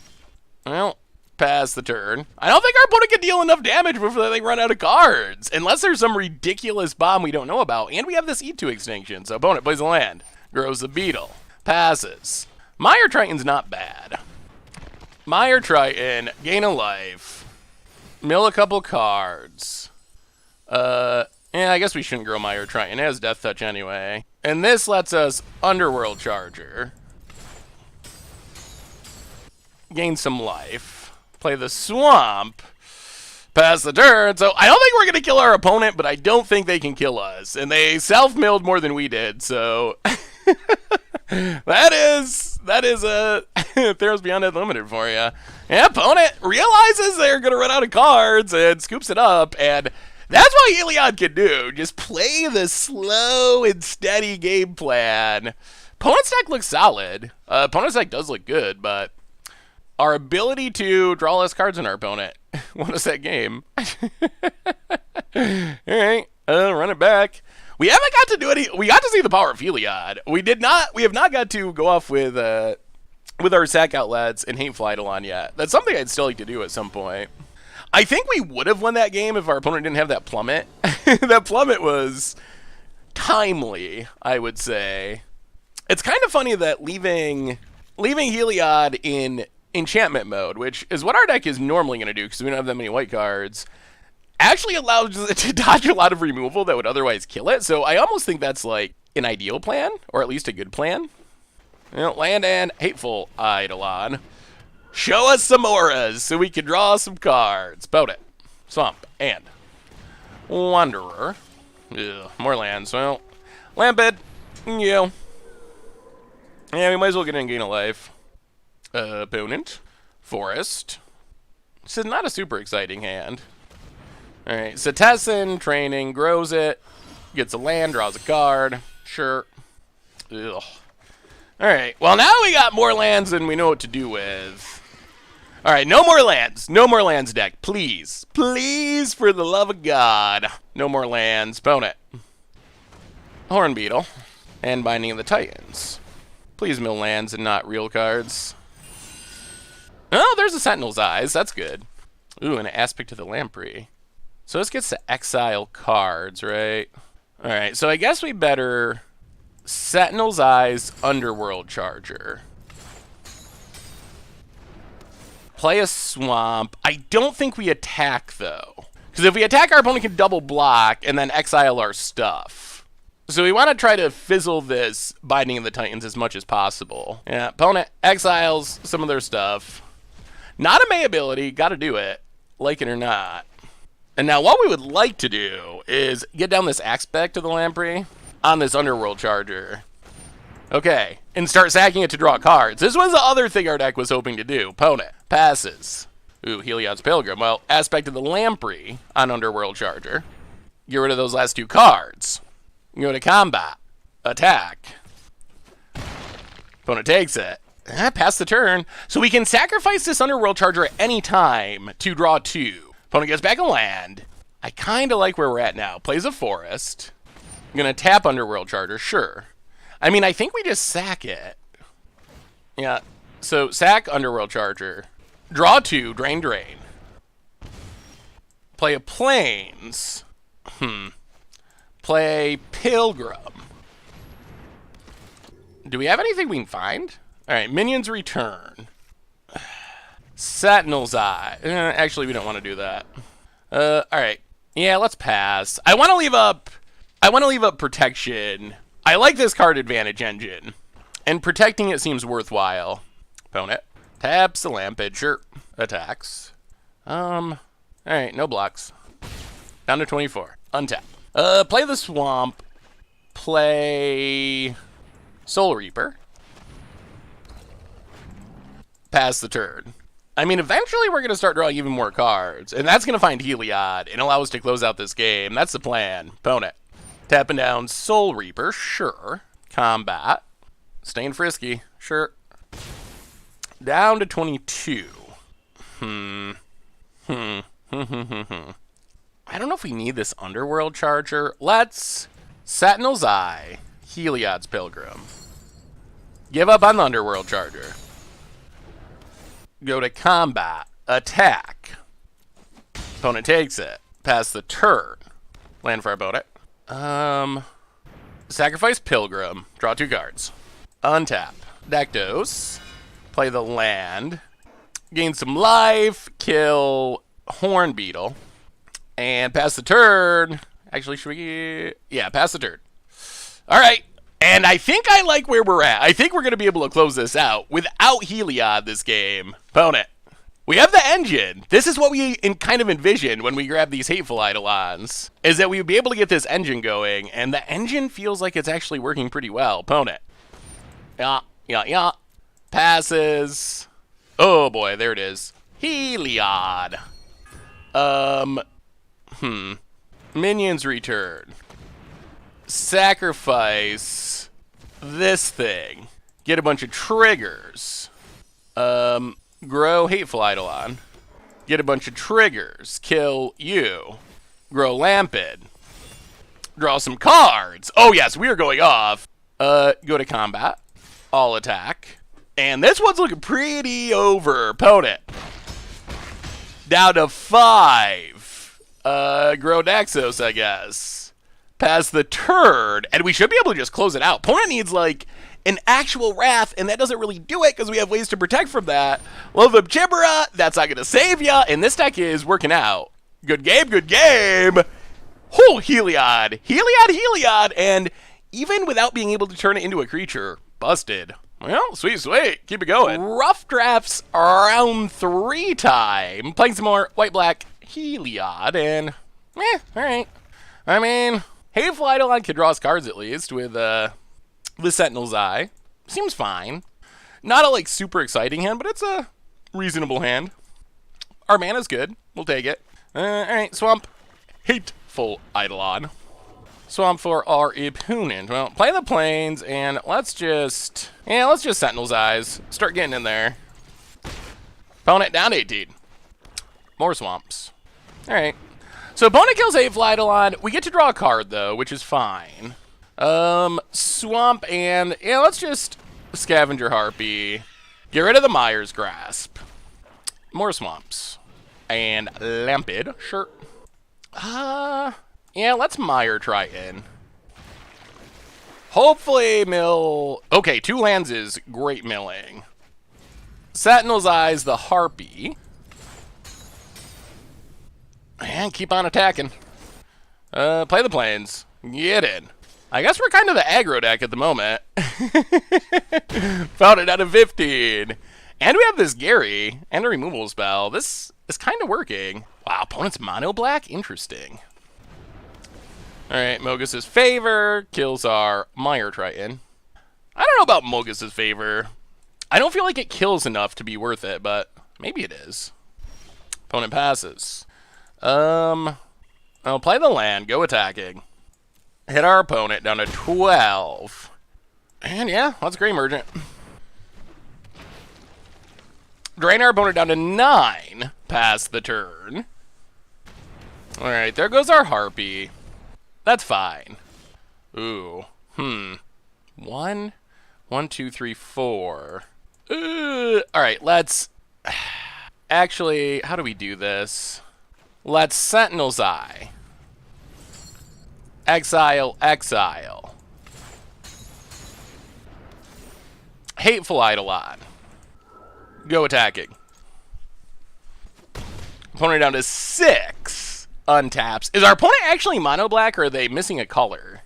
Well, pass the turn. I don't think our opponent can deal enough damage before they run out of cards. Unless there's some ridiculous bomb we don't know about. And we have this E2 extinction, so opponent plays a land. Grows the Beetle. Passes. Mire Triton's not bad. Mire Triton, gain a life. Mill a couple cards. Yeah, I guess we shouldn't grow Mire Triton. It has Death Touch anyway. And this lets us Underworld Charger. Gain some life. Play the Swamp. Pass the turn. So I don't think we're going to kill our opponent, but I don't think they can kill us. And they self-milled more than we did, so... that is a Theros Beyond Unlimited for you. Yeah, opponent realizes they're going to run out of cards and scoops it up, and that's what Heliod can do. Just play the slow and steady game plan. Opponent's deck looks solid. Opponent's deck does look good, but our ability to draw less cards in our opponent won us that game. All right, run it back. We haven't got to do any. We got to see the power of Heliod. We have not got to go off with our sack outlets and Hateful Eidolon yet. That's something I'd still like to do at some point. I think we would have won that game if our opponent didn't have that plummet. That plummet was timely, I would say. It's kind of funny that leaving Heliod in enchantment mode, which is what our deck is normally going to do because we don't have that many white cards, actually allows it to dodge a lot of removal that would otherwise kill it. So I almost think that's like an ideal plan, or at least a good plan. You know, land and Hateful Eidolon. Show us some auras so we can draw some cards. Opponent. Swamp. And Wanderer. Ugh, more lands. Well, Lamped. Yeah. Yeah, we might as well get in and gain a life. Opponent. Forest. This is not a super exciting hand. Alright, so Tessin, training, grows it, gets a land, draws a card. Sure. Ugh. Alright, well now we got more lands than we know what to do with. Alright, no more lands. No more lands, deck. Please. Please, for the love of God. No more lands. Opponent. Horn Beetle. And Binding of the Titans. Please mill lands and not real cards. Oh, there's a Sentinel's Eyes. That's good. Ooh, and an Aspect of the Lamprey. So this gets to exile cards, right? Alright, so I guess we better Sentinel's Eyes, Underworld Charger. Play a Swamp. I don't think we attack, though. Because if we attack, our opponent can double block and then exile our stuff. So we want to try to fizzle this Binding of the Titans as much as possible. Yeah, opponent exiles some of their stuff. Not a May ability, gotta do it, like it or not. And now what we would like to do is get down this Aspect of the Lamprey on this Underworld Charger. Okay, and start sacking it to draw cards. This was the other thing our deck was hoping to do. Opponent passes. Ooh, Heliod's Pilgrim. Well, Aspect of the Lamprey on Underworld Charger. Get rid of those last 2 cards. Go to combat. Attack. Opponent takes it. Pass the turn. So we can sacrifice this Underworld Charger at any time to draw 2. Opponent gets back a land. I kind of like where we're at now. Plays a forest. I'm going to tap Underworld Charger, sure. I mean, I think we just sack it. Yeah, so sack Underworld Charger. Draw 2, drain, drain. Play a Plains. Play Pilgrim. Do we have anything we can find? Alright, minions return. Sentinel's Eye. Actually, we don't want to do that. Alright. Yeah, let's pass. I want to leave up protection. I like this card advantage engine. And protecting it seems worthwhile. Opponent. Taps the Lampage. Sure. Attacks. Alright, no blocks. Down to 24. Untap. Play the Swamp. Play Soul Reaper. Pass the turn. I mean, eventually we're going to start drawing even more cards. And that's going to find Heliod and allow us to close out this game. That's the plan. Opponent. Tapping down Soul Reaper. Sure. Combat. Staying frisky. Sure. Down to 22. I don't know if we need this Underworld Charger. Let's Sentinel's Eye. Heliod's Pilgrim. Give up on the Underworld Charger. Go to combat. Attack. Opponent takes it. Pass the turn. Land for our opponent. Sacrifice Pilgrim. Draw 2 cards. Untap. Daktos. Play the land. Gain some life. Kill Horn Beetle. And pass the turn. Actually, should we... Yeah, pass the turn. Alright. And I think I like where we're at. I think we're going to be able to close this out without Heliod this game. Opponent. We have the engine. This is what we kind of envisioned when we grab these Hateful Eidolons, is that we would be able to get this engine going, and the engine feels like it's actually working pretty well. Opponent. Yeah. Passes. Oh boy, there it is. Heliod. Minions return. Sacrifice this thing. Get a bunch of triggers. Grow Hateful Eidolon. Get a bunch of triggers. Kill you. Grow Lampid. Draw some cards. Oh yes, we are going off. Go to combat. All attack. And this one's looking pretty over. Opponent. Down to 5. Grow Daxos, I guess. Pass the turn. And we should be able to just close it out. Opponent needs, like, an actual Wrath, and that doesn't really do it because we have ways to protect from that. Love of Chimera, that's not going to save ya, and this deck is working out. Good game, good game. Oh, Heliod. Heliod, and even without being able to turn it into a creature, busted. Well, sweet. Keep it going. Rough drafts round 3 time. Playing some more white-black Heliod, and alright. I mean, Hateful Eidolon can draw us cards at least with the Sentinel's Eye. Seems fine. Not a, like, super exciting hand, but it's a reasonable hand. Our mana's good. We'll take it. Alright, Swamp. Hateful Eidolon. Swamp for our opponent. Well, play the Plains, and let's just Sentinel's Eyes. Start getting in there. Opponent down 18. More Swamps. Alright. So opponent kills Hateful Eidolon. We get to draw a card, though, which is fine. Swamp, and yeah, let's just Scavenger Harpy. Get rid of the Mire's Grasp. More Swamps. And Lampid. Sure. Yeah, let's Mire Triton. Hopefully mill... Okay, 2 lands is great milling. Sentinel's Eyes, the Harpy. And keep on attacking. Play the Plains. Get in. I guess we're kind of the aggro deck at the moment. Found it out of 15. And we have this Gary and a removal spell. This is kind of working. Wow, opponent's mono black? Interesting. Alright, Mogus's Favor kills our Mire Triton. I don't know about Mogus's Favor. I don't feel like it kills enough to be worth it, but maybe it is. Opponent passes. I'll play the land, go attacking. Hit our opponent down to 12. And yeah, let's Grey Merchant. Drain our opponent down to 9. Pass the turn. Alright, there goes our Harpy. That's fine. Ooh. 1, 2, 3, 4. Alright, let's... Actually, how do we do this? Let's Sentinel's Eye. Exile, exile. Hateful Eidolon. Go attacking. Opponent down to 6. Untaps. Is our opponent actually mono black, or are they missing a color?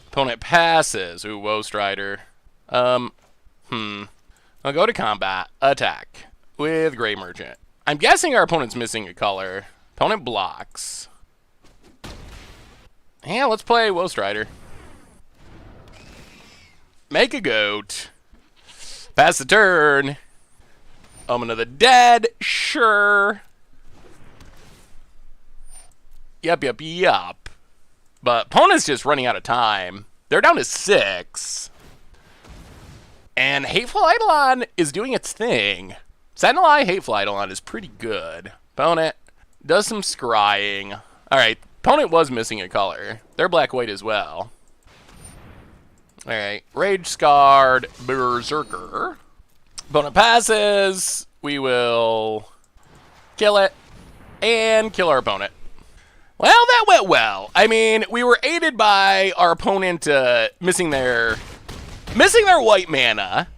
Opponent passes. Ooh, Woe Strider. I'll go to combat. Attack. With Grey Merchant. I'm guessing our opponent's missing a color. Opponent blocks. Yeah, let's play Woe Strider. Make a goat. Pass the turn. Omen of the Dead. Sure. Yup. But opponent's just running out of time. They're down to 6. And Hateful Eidolon is doing its thing. Sentinel Eye Hateful Eidolon is pretty good. Opponent does some scrying. Alright, opponent was missing a color. They're black-white as well. Alright, Rage Scarred Berserker. Opponent passes. We will kill it and kill our opponent. Well, that went well. I mean, we were aided by our opponent missing their white mana.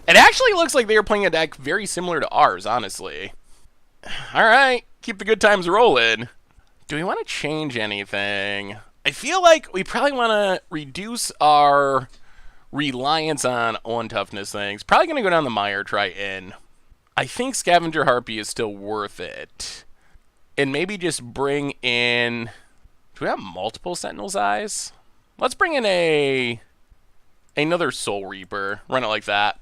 It actually looks like they were playing a deck very similar to ours, honestly. All right, keep the good times rolling. Do we want to change anything? I feel like we probably want to reduce our reliance on 1 toughness things. Probably going to go down the Mire, try in. I think Scavenger Harpy is still worth it. And maybe just bring in... Do we have multiple Sentinel's Eyes? Let's bring in another Soul Reaper. Run it like that.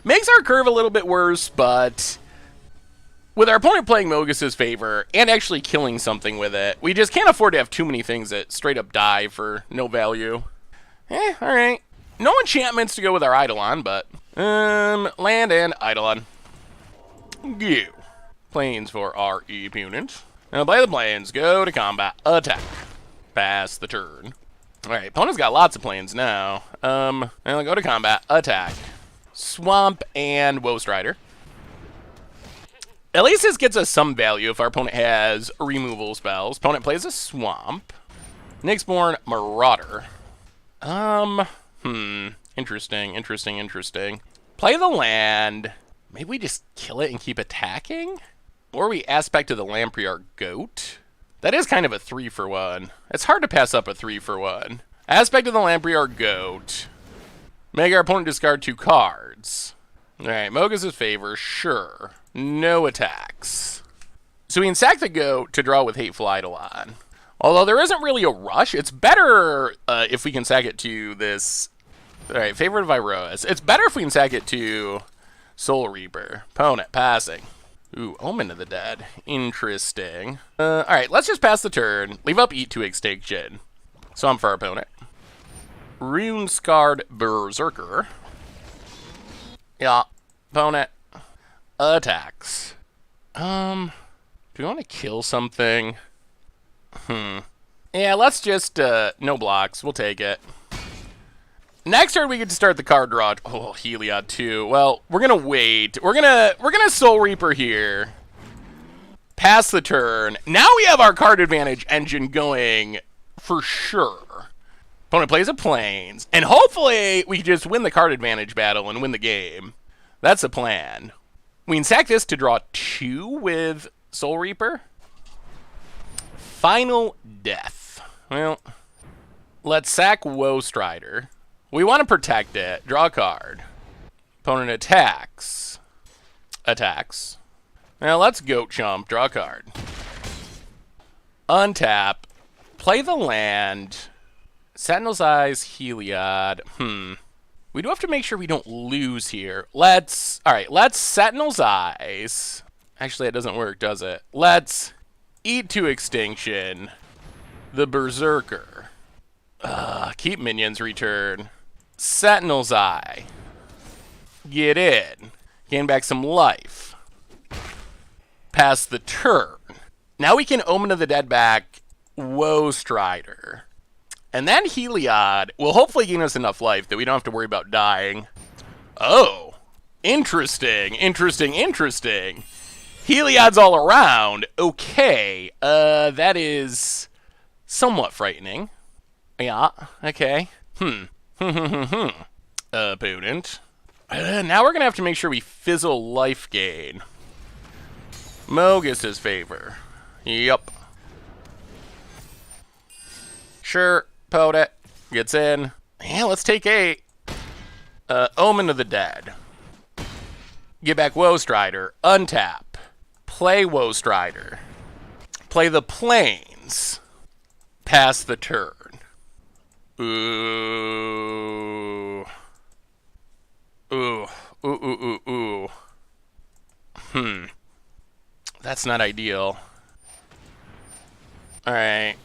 Makes our curve a little bit worse, but... With our opponent playing Mogus's favor, and actually killing something with it, we just can't afford to have too many things that straight up die for no value. Alright. No enchantments to go with our Eidolon, but... land and Eidolon. Go. Planes for our opponent. Now play the planes, go to combat, attack. Pass the turn. Alright, opponent's got lots of planes now. And I'll go to combat, attack. Swamp and Woe Strider. At least this gets us some value if our opponent has removal spells. Opponent plays a Swamp. Nyxborn Marauder. Interesting. Play the land. Maybe we just kill it and keep attacking? Or we Aspect to the Lamprey Goat. That is kind of a 3-for-1. It's hard to pass up a 3-for-1. Aspect of the Lamprey Goat. Make our opponent discard 2 cards. Alright, Mogus's favor, sure. No attacks. So we can sack the Goat to draw with Hateful Eidolon. Although there isn't really a rush, it's better if we can sack it to this... Alright, Favorite of Iroas. It's better if we can sack it to Soul Reaper. Opponent, passing. Ooh, Omen of the Dead. Interesting. Alright, let's just pass the turn. Leave up Eat to Extinction. Swamp for our opponent. Rune Scarred Berserker. Yeah. Opponent. Attacks. Do we want to kill something? Yeah, let's just, no blocks. We'll take it. Next turn, we get to start the card draw. Oh, Heliod 2. Well, we're gonna wait. We're gonna Soul Reaper here. Pass the turn. Now we have our card advantage engine going for sure. Opponent plays a Plains. And hopefully, we can just win the card advantage battle and win the game. That's the plan. We can sack this to draw 2 with Soul Reaper. Final Death. Well, let's sack Woe Strider. We want to protect it. Draw a card. Opponent attacks. Attacks. Now let's Goat Chump. Draw a card. Untap. Play the land. Sentinel's Eyes, Heliod. We do have to make sure we don't lose here. Alright, let's Sentinel's Eyes. Actually, it doesn't work, does it? Let's Eat to extinction. The Berserker. Keep minions return. Sentinel's Eye. Get in. Gain back some life. Pass the turn. Now we can Omen of the Dead back Woe Strider. And then Heliod will hopefully gain us enough life that we don't have to worry about dying. Oh. Interesting. Heliod's all around. Okay. That is somewhat frightening. Yeah, okay. Opponent. Now we're going to have to make sure we fizzle life gain. Mogus's favor. Yup. Sure, Podet gets in. Yeah, let's take 8. Omen of the Dead. Get back Woe Strider. Untap. Play Woe Strider. Play the Plains. Pass the turn. Ooh. That's not ideal. Alright.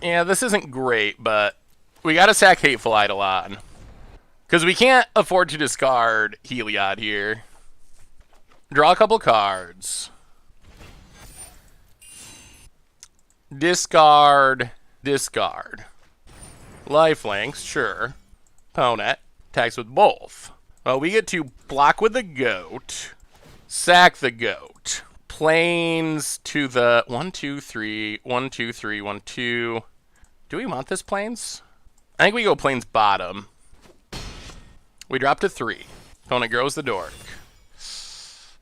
Yeah, this isn't great, but we gotta sack Hateful Eidolon. Because we can't afford to discard Heliod here. Draw a couple cards. Discard. Lifelinks, sure. Opponent attacks with both. Well, we get to block with the goat. Sack the goat. Plains to the 1, 2, 3, 1, 2, 3, 1, 2. Do we want this Plains? I think we go Plains bottom. We drop to 3. Opponent grows the dork.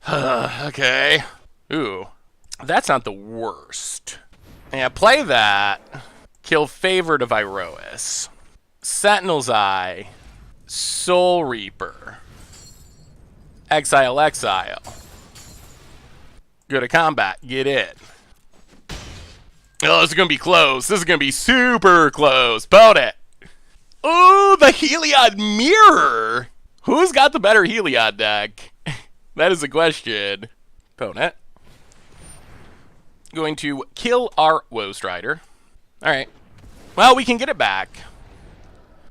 Okay. Ooh. That's not the worst. Yeah, play that. Kill Favored of Iroas. Sentinel's Eye. Soul Reaper. Exile. Go to combat. Get in. Oh, this is going to be close. This is going to be super close. Bout it. Ooh, the Heliod Mirror. Who's got the better Heliod deck? That is the question. Opponent. Going to kill our Woe Strider. Alright. Well, we can get it back.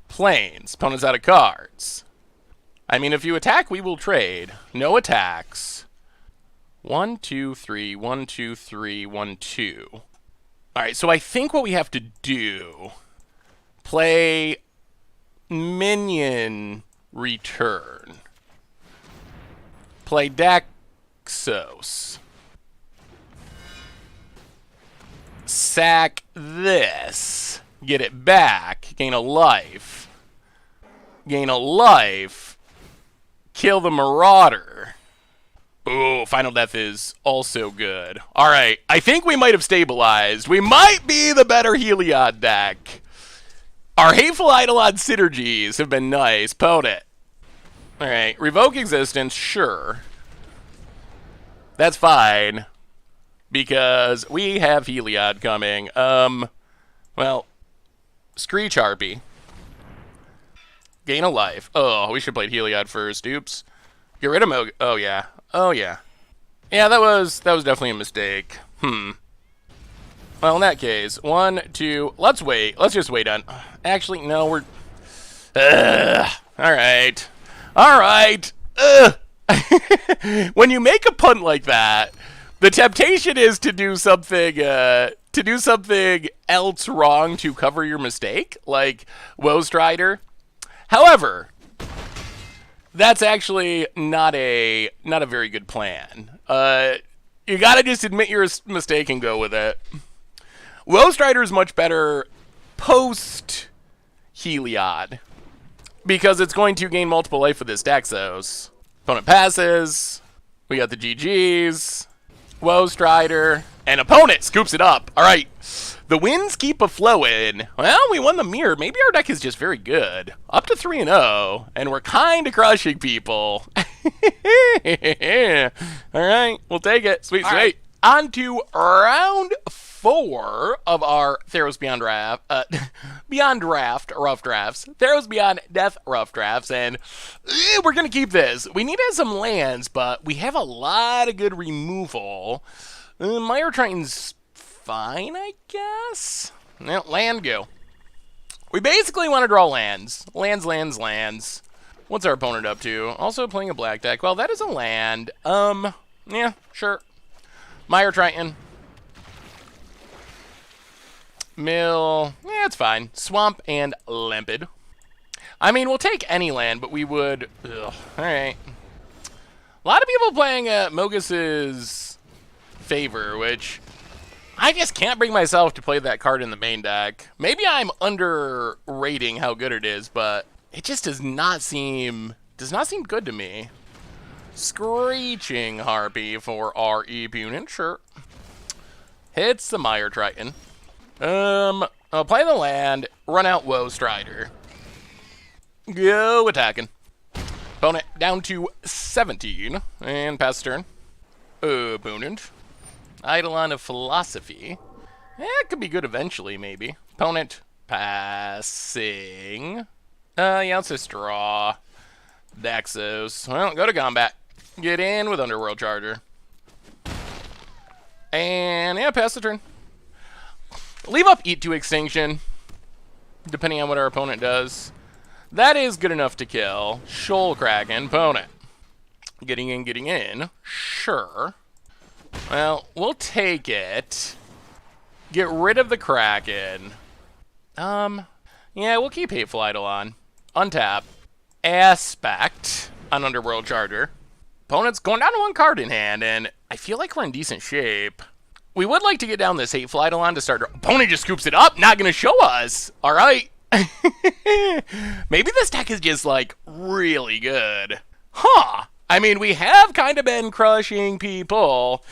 Plains. Opponent's out of cards. I mean, if you attack, we will trade. No attacks. 1, 2, 3, 1, 2, 3, 1, 2. Alright, so I think what we have to do... Play... Minion... Return. Play Daxos. Sack this. Get it back. Gain a life. Kill the Marauder. Ooh, Final Death is also good. Alright, I think we might have stabilized. We might be the better Heliod deck. Our Hateful Eidolon synergies have been nice. Pote it. Alright, revoke existence, sure. That's fine. Because we have Heliod coming. Well, Screech Harpy. Gain a life. Oh, we should play Heliod first. Oops. Get rid of Mog. Oh, yeah. Yeah, that was definitely a mistake. Well, in that case, 1, 2, let's wait. Let's just wait on... Actually, no, we're... Alright. When you make a punt like that, the temptation is to do something else wrong to cover your mistake, like Woe Strider. However, that's actually not a very good plan. You gotta just admit your mistake and go with it. Woe Strider is much better post Heliod because it's going to gain multiple life with this Daxos. Opponent passes. We got the GGs. Woe Strider. And opponent scoops it up. All right. The wins keep a-flowing. Well, we won the mirror. Maybe our deck is just very good. Up to 3-0. And we're kind of crushing people. All right. We'll take it. Sweet. Right. On to round 4 of our Theros Beyond Draft Rough Drafts. Theros Beyond Death Rough Drafts, and we're going to keep this. We need to have some lands, but we have a lot of good removal. Mire Triton's fine, I guess. No, land go. We basically want to draw lands. Lands. What's our opponent up to? Also playing a black deck. Well, that is a land. Yeah, sure. Mire Triton. Mill. Yeah, it's fine. Swamp and Limpid. I mean, we'll take any land, but we would... Ugh. Alright. A lot of people playing Mogus's favor, which... I just can't bring myself to play that card in the main deck. Maybe I'm underrating how good it is, but it just does not seem good to me. Screeching Harpy for our opponent, sure. Hits the Mire Triton. I'll play the land, run out Woe Strider. Go attacking. Opponent down to 17, and pass turn. Opponent. Eidolon of Philosophy. It could be good eventually, maybe. Opponent passing. Yeah, let's just draw. Daxos. Well, go to combat. Get in with Underworld Charger. And, yeah, pass the turn. Leave up Eat to Extinction, depending on what our opponent does. That is good enough to kill. Shoal Kraken, opponent. Getting in. Sure. Well, we'll take it. Get rid of the Kraken. Yeah, we'll keep Hateful Eidolon. Untap. Aspect on Underworld Charger. Opponent's going down to one card in hand, and I feel like we're in decent shape. We would like to get down this Hateful Eidolon to start. Opponent just scoops it up. Not going to show us. All right. Maybe this deck is just, like, really good. Huh. I mean, we have kind of been crushing people.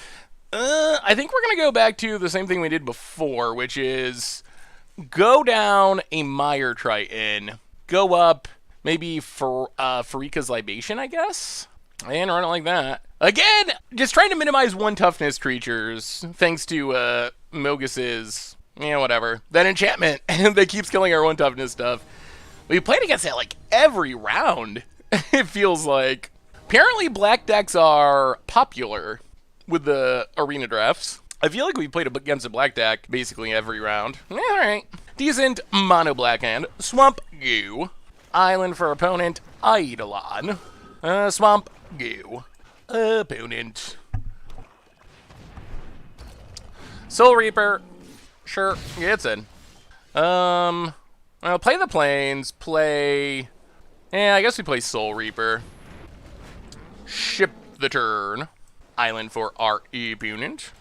I think we're going to go back to the same thing we did before, which is go down a Mire Triton, go up maybe for Farika's Libation, I guess, and run it like that. Again, just trying to minimize one toughness creatures, thanks to Mogus's, whatever, that enchantment that keeps killing our one toughness stuff. We played against that, like, every round, it feels like. Apparently, black decks are popular with the arena drafts. I feel like we played against a black deck basically every round. Alright. Decent mono black hand. Swamp Goo. Island for opponent. Eidolon. Swamp Goo. Opponent. Soul Reaper. Sure, gets in. I'll play the Plains. Play... Yeah, I guess we play Soul Reaper. Ship the turn. Island for our opponent.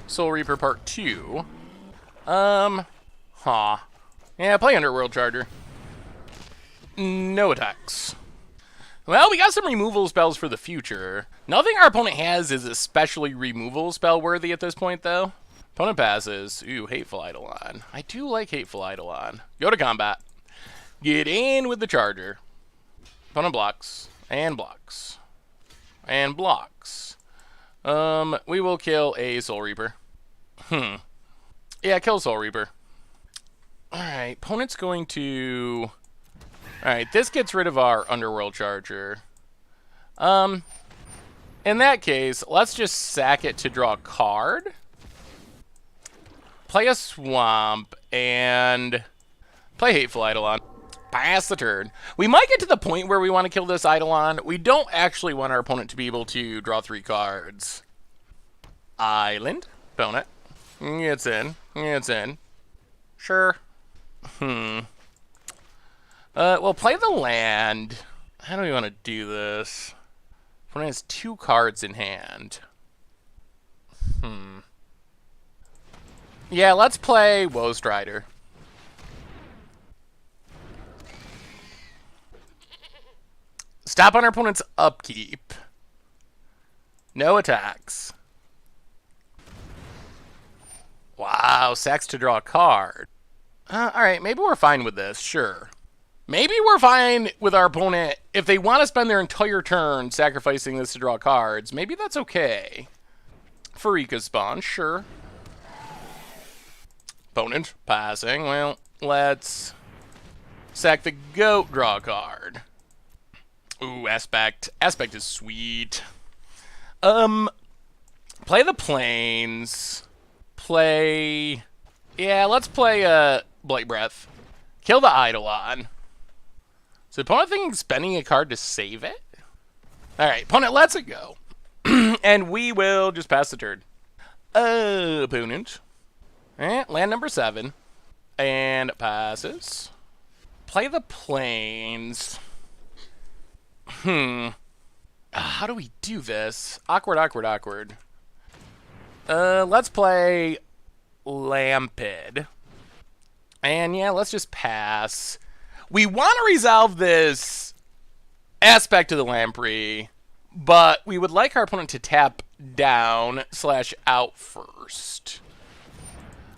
Soul Reaper Part 2. Yeah, play Underworld Charger. No attacks. Well, we got some removal spells for the future. Nothing our opponent has is especially removal spell worthy at this point, though. Opponent passes. Ooh, Hateful Eidolon. I do like Hateful Eidolon. Go to combat. Get in with the Charger. Opponent blocks. And blocks. And blocks. We will kill a Soul Reaper. Yeah, kill Soul Reaper. Alright, opponent's going to... Alright, this gets rid of our Underworld Charger. In that case, let's just sack it to draw a card. Play a Swamp, and play Hateful Eidolon. Pass the turn. We might get to the point where we want to kill this Eidolon. We don't actually want our opponent to be able to draw 3 cards. Island. Opponent. It's in. It's in. Sure. Well, play the land. How do we want to do this? Opponent has 2 cards in hand. Yeah, let's play Woe Strider. Stop on our opponent's upkeep. No attacks. Wow, sacks to draw a card. Alright, maybe we're fine with this, sure. Maybe we're fine with our opponent. If they want to spend their entire turn sacrificing this to draw cards, maybe that's okay. Farika's spawn, sure. Opponent passing. Well, let's sack the goat, draw a card. Ooh, Aspect. Aspect is sweet. Play the Plains. play... Yeah, let's play Blight Breath. Kill the Eidolon. So opponent thinking spending a card to save it? Alright, opponent lets it go. And we will just pass the turn. Opponent. Land number 7. And passes. Play the Plains. How do we do this? Awkward, awkward, awkward. Let's play Lampid. And yeah, let's just pass. We want to resolve this aspect of the Lamprey, but we would like our opponent to tap down / out first.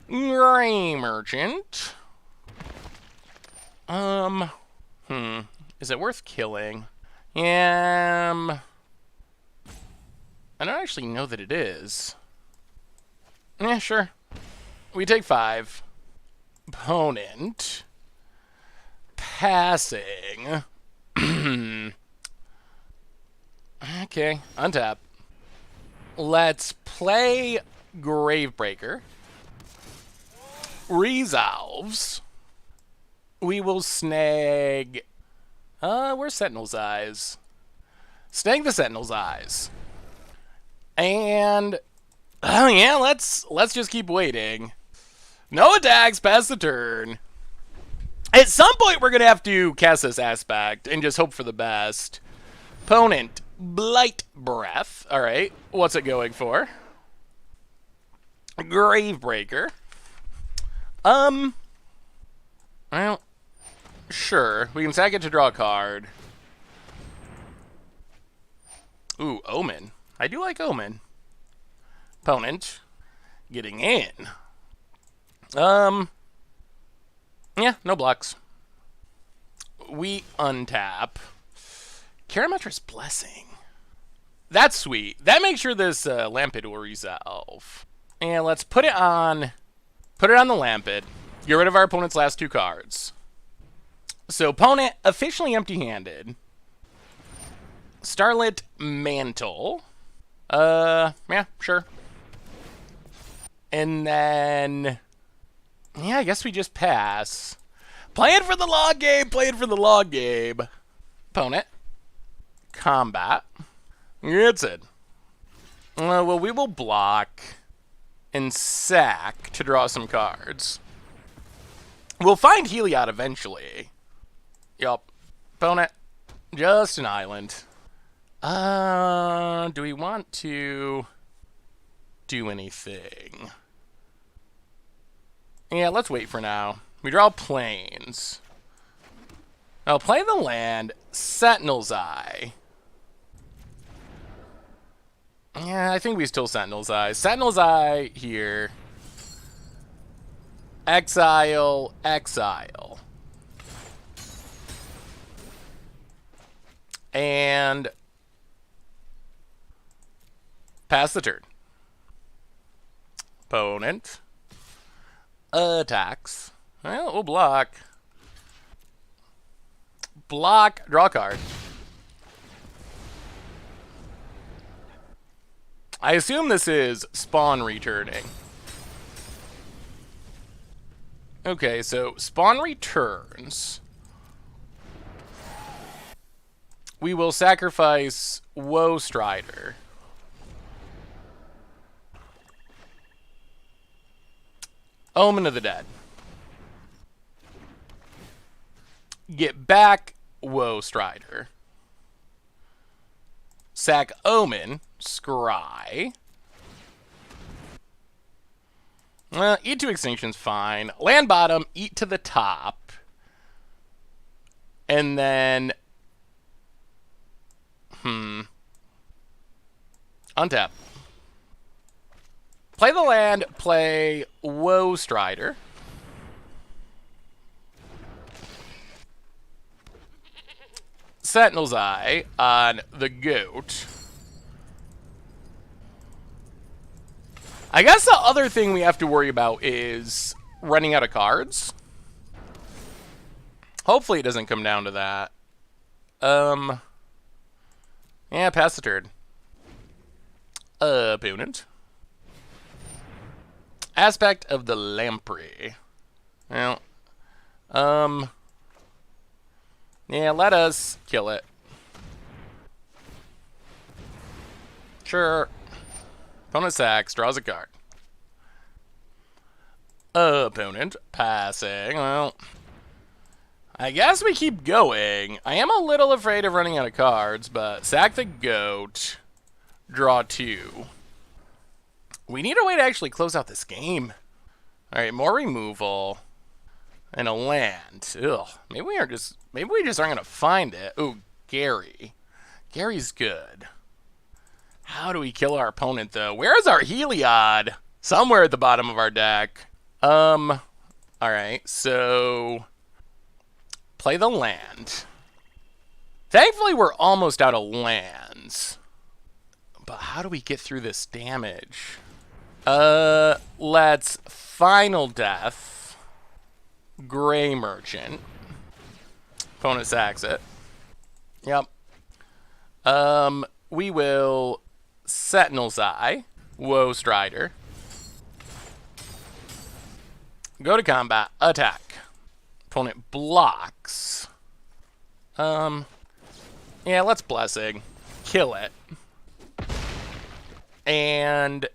Gray Merchant. Is it worth killing? I don't actually know that it is. Yeah, sure. We take 5. Opponent. Passing. Okay, untap. Let's play Gravebreaker. Resolves. We will snag... where's Sentinel's Eyes? Snag the Sentinel's Eyes. And... Oh yeah, let's just keep waiting. No attacks, pass the turn. At some point, we're going to have to cast this aspect and just hope for the best. Opponent, Blight Breath. Alright, what's it going for? Gravebreaker. Well, sure. We can sack it to draw a card. Ooh, Omen. I do like Omen. Opponent, getting in. Yeah, no blocks. We untap. Karametra's Blessing. That's sweet. That makes sure this Lampid will resolve. And let's put it on the Lampid. Get rid of our opponent's last 2 cards. So opponent officially empty-handed. Starlit Mantle. Yeah, sure. And then... Yeah, I guess we just pass. Playing for the long game, playing for the long game. Opponent. Combat. That's it. Well, we will block and sack to draw some cards. We'll find Heliod eventually. Yup. Opponent. Just an island. Do we want to do anything? Yeah, let's wait for now. We draw Plains. I'll play the land, Sentinel's Eye. Yeah, I think we still Sentinel's Eye. Sentinel's Eye here. Exile, exile. And pass the turn. Opponent attacks. Well, we'll block. Block, draw a card. I assume this is Spawn returning. Okay, so Spawn returns. We will sacrifice Woe Strider. Omen of the Dead. Get back Woe Strider. Sack Omen. Scry. Eat to Extinction's fine. Land bottom, eat to the top. And then... Untap. Play the land, play Woe Strider. Sentinel's Eye on the goat. I guess the other thing we have to worry about is running out of cards. Hopefully it doesn't come down to that. Yeah, pass the turn. Opponent. Aspect of the Lamprey. Well, yeah, let us kill it. Sure. Opponent sacks, draws a card. Opponent passing. Well, I guess we keep going. I am a little afraid of running out of cards, but sack the goat, draw 2. We need a way to actually close out this game. All right, more removal and a land. Ugh, maybe we just aren't gonna find it. Ooh, Gary. Gary's good. How do we kill our opponent though? Where is our Heliod? Somewhere at the bottom of our deck. All right, so play the land. Thankfully, we're almost out of lands. But how do we get through this damage? Let's Final Death. Gray Merchant. Opponent sacks it. Yep. We will Sentinel's Eye. Woe Strider. Go to combat. Attack. Opponent blocks. Yeah, let's Blessing. Kill it. And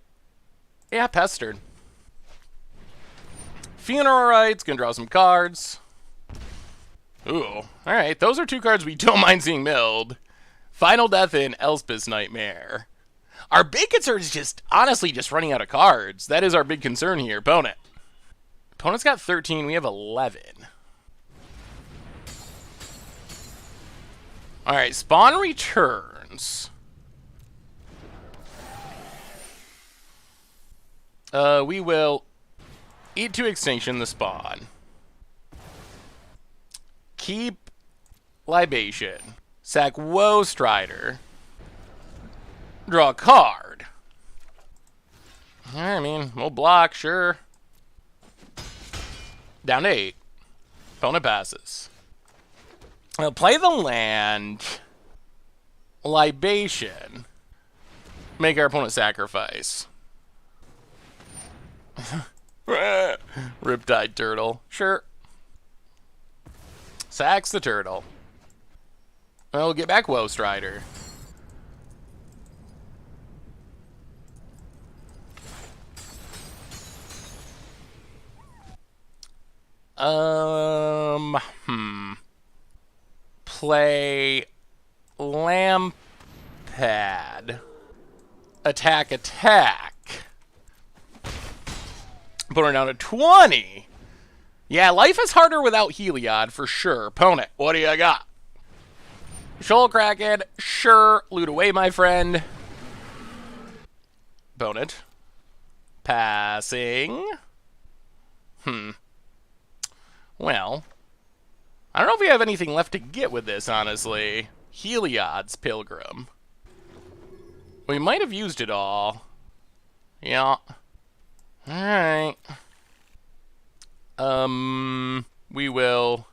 yeah, Pestered. Funeral Rites, gonna draw some cards. Ooh, alright, those are 2 cards we don't mind seeing milled. Final Death and Elspeth's Nightmare. Our big concern is just, honestly, just running out of cards. That is our big concern here. Opponent. Opponent's got 13, we have 11. Alright, Spawn returns. We will eat to extinction the Spawn. Keep Libation. Sack Woe Strider. Draw a card. I mean, we'll block, sure. Down to 8. Opponent passes. Play the land. Libation. Make our opponent sacrifice. Riptide Turtle. Sure. Sacks the turtle. We'll get back Woe Strider. Play Lampad. Attack, attack. Put her down to 20. Yeah, life is harder without Heliod, for sure. Opponent, what do you got? Shoal Kraken, sure. Loot away, my friend. Opponent. Passing. Well, I don't know if we have anything left to get with this, honestly. Heliod's Pilgrim. We might have used it all. Yeah. Alright. We will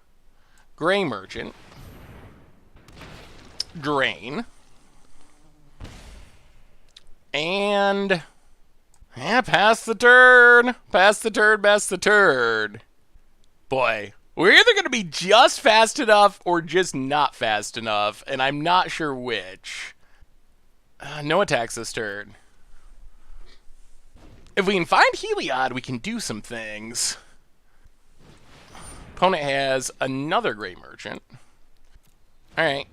Gray Merchant. Drain. And yeah, pass the turn. Pass the turn, pass the turn. Boy, we're either going to be just fast enough or just not fast enough, and I'm not sure which. No attacks this turn. If we can find Heliod, we can do some things. Opponent has another Gray Merchant. Alright.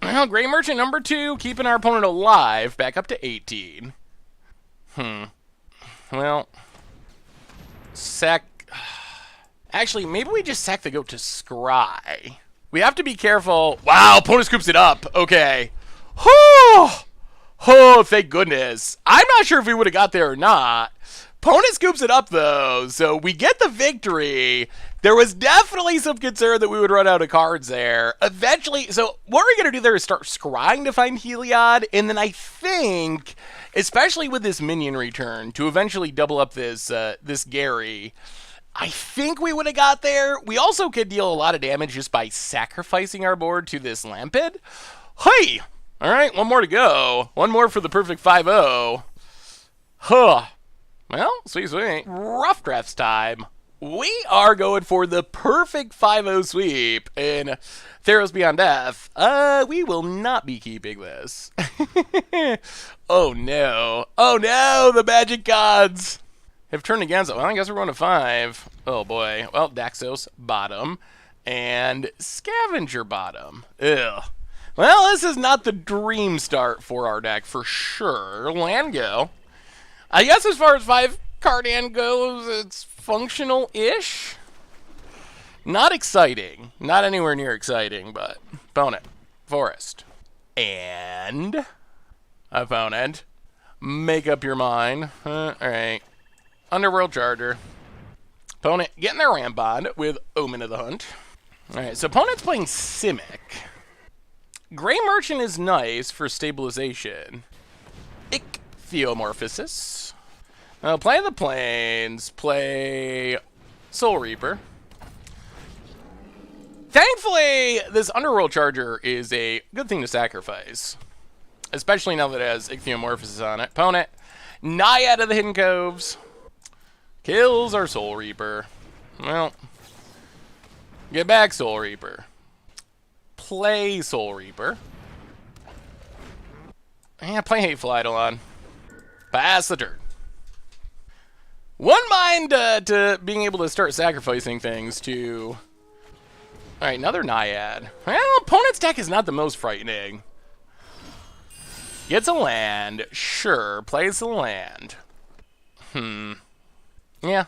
Well, Gray Merchant number 2, keeping our opponent alive, back up to 18. Well, sack... Actually, maybe we just sack the goat to scry. We have to be careful. Wow, opponent scoops it up. Okay. Oh, thank goodness. I'm not sure if we would have got there or not. Opponent scoops it up, though, so we get the victory. There was definitely some concern that we would run out of cards there. Eventually, so what we're going to do there is start scrying to find Heliod, and then I think, especially with this minion return, to eventually double up this Gary, I think we would have got there. We also could deal a lot of damage just by sacrificing our board to this Lampid. Hey! All right, one more to go. One more for the perfect 5-0. Huh. Well, sweet, sweet. Rough drafts time. We are going for the perfect 5-0 sweep in Theros Beyond Death. We will not be keeping this. Oh no. Oh no, the magic gods have turned against it. Well, I guess we're going to 5. Oh boy. Well, Daxos bottom and Scavenger bottom. Ew. Well, this is not the dream start for our deck for sure. Land go. I guess as far as 5-card hand goes, it's functional-ish. Not exciting. Not anywhere near exciting, but opponent. Forest. And opponent. Make up your mind. Alright. Underworld Charger. Opponent getting their ramp on with Omen of the Hunt. Alright, so opponent's playing Simic. Gray Merchant is nice for stabilization. Ichthyomorphosis. Now play the Plains, play Soul Reaper. Thankfully, this Underworld Charger is a good thing to sacrifice. Especially now that it has Ichthyomorphosis on it. Opponent, Naiad of the Hidden Coves. Kills our Soul Reaper. Well, get back Soul Reaper. Play Soul Reaper. Yeah, play Hateful Eidolon. Pass the turn. One mind to being able to start sacrificing things to... Alright, another Naiad. Well, opponent's deck is not the most frightening. Gets a land. Sure, plays the land. Yeah.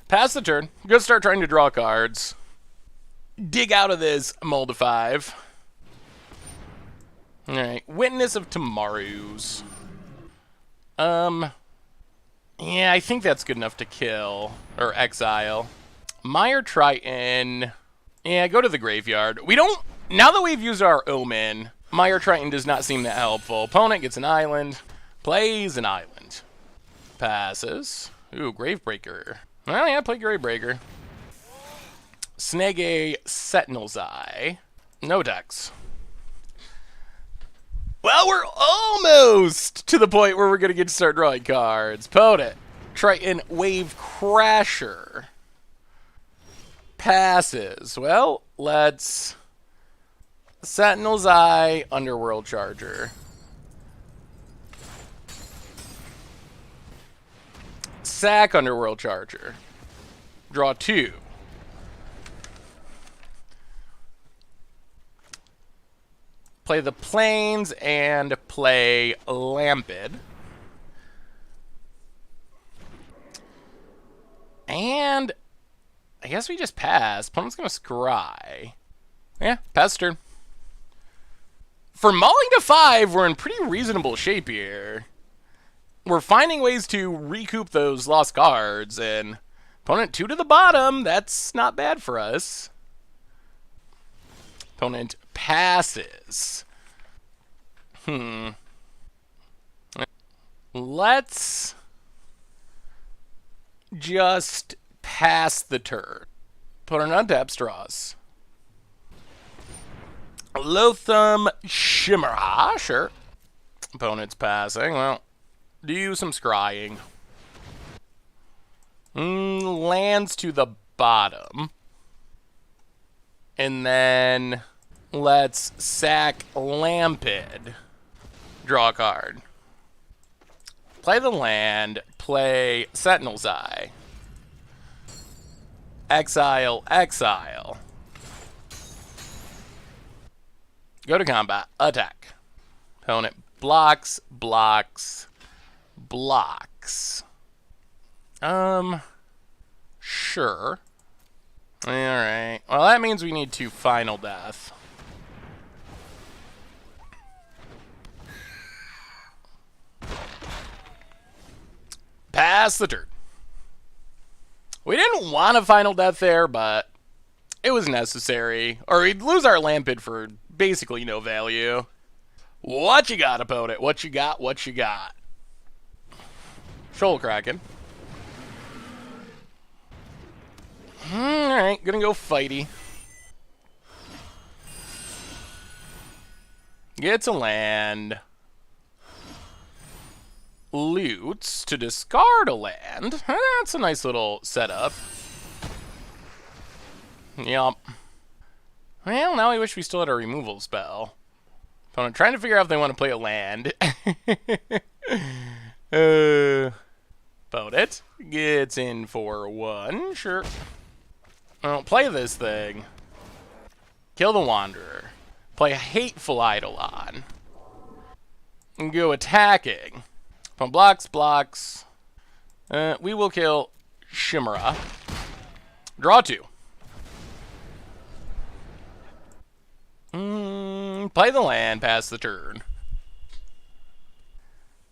Pass the turn. Go start trying to draw cards. Dig out of this mold of 5. Alright, Witness of Tomorrow's. Yeah, I think that's good enough to kill. Or exile. Mire Triton. Yeah, go to the graveyard. We don't... Now that we've used our Omen, Mire Triton does not seem that helpful. Opponent gets an island. Plays an island. Passes. Ooh, Gravebreaker. Well, yeah, play Gravebreaker. Snag a Sentinel's Eye. No decks. Well, we're almost to the point where we're going to get to start drawing cards. Opponent. Triton Wave Crasher. Passes. Well, let's... Sentinel's Eye, Underworld Charger. Sack Underworld Charger. Draw 2. Play the Plains and play Lampid. And I guess we just pass. Opponent's going to scry. Yeah, pass turn. For mauling to 5, we're in pretty reasonable shape here. We're finding ways to recoup those lost cards, and opponent 2 to the bottom. That's not bad for us. Opponent passes. Let's just pass the turn. Opponent untaps, draws. Loathsome Shimmer. Sure. Opponent's passing. Well, do some scrying. Lands to the bottom. And then let's sack Lampid. Draw a card. Play the land. Play Sentinel's Eye. Exile, exile. Go to combat. Attack. Opponent blocks, blocks, blocks. Sure. Alright. Well, that means we need to Final Death. Pass the turn. We didn't want a Final Death there, but it was necessary. Or we'd lose our Lampid for basically no value. What you got, opponent? What you got? What you got? Shoal Kraken. Alright, gonna go fighty. Gets a land. loots to discard a land. That's a nice little setup. Yup. Well, now I wish we still had a removal spell. I'm trying to figure out if they want to play a land. About it. Gets in for 1. Sure. Well, play this thing. Kill the Wanderer. Play a Hateful Eidolon. And go attacking. From blocks. We will kill Chimera. Draw 2. Play the land, pass the turn.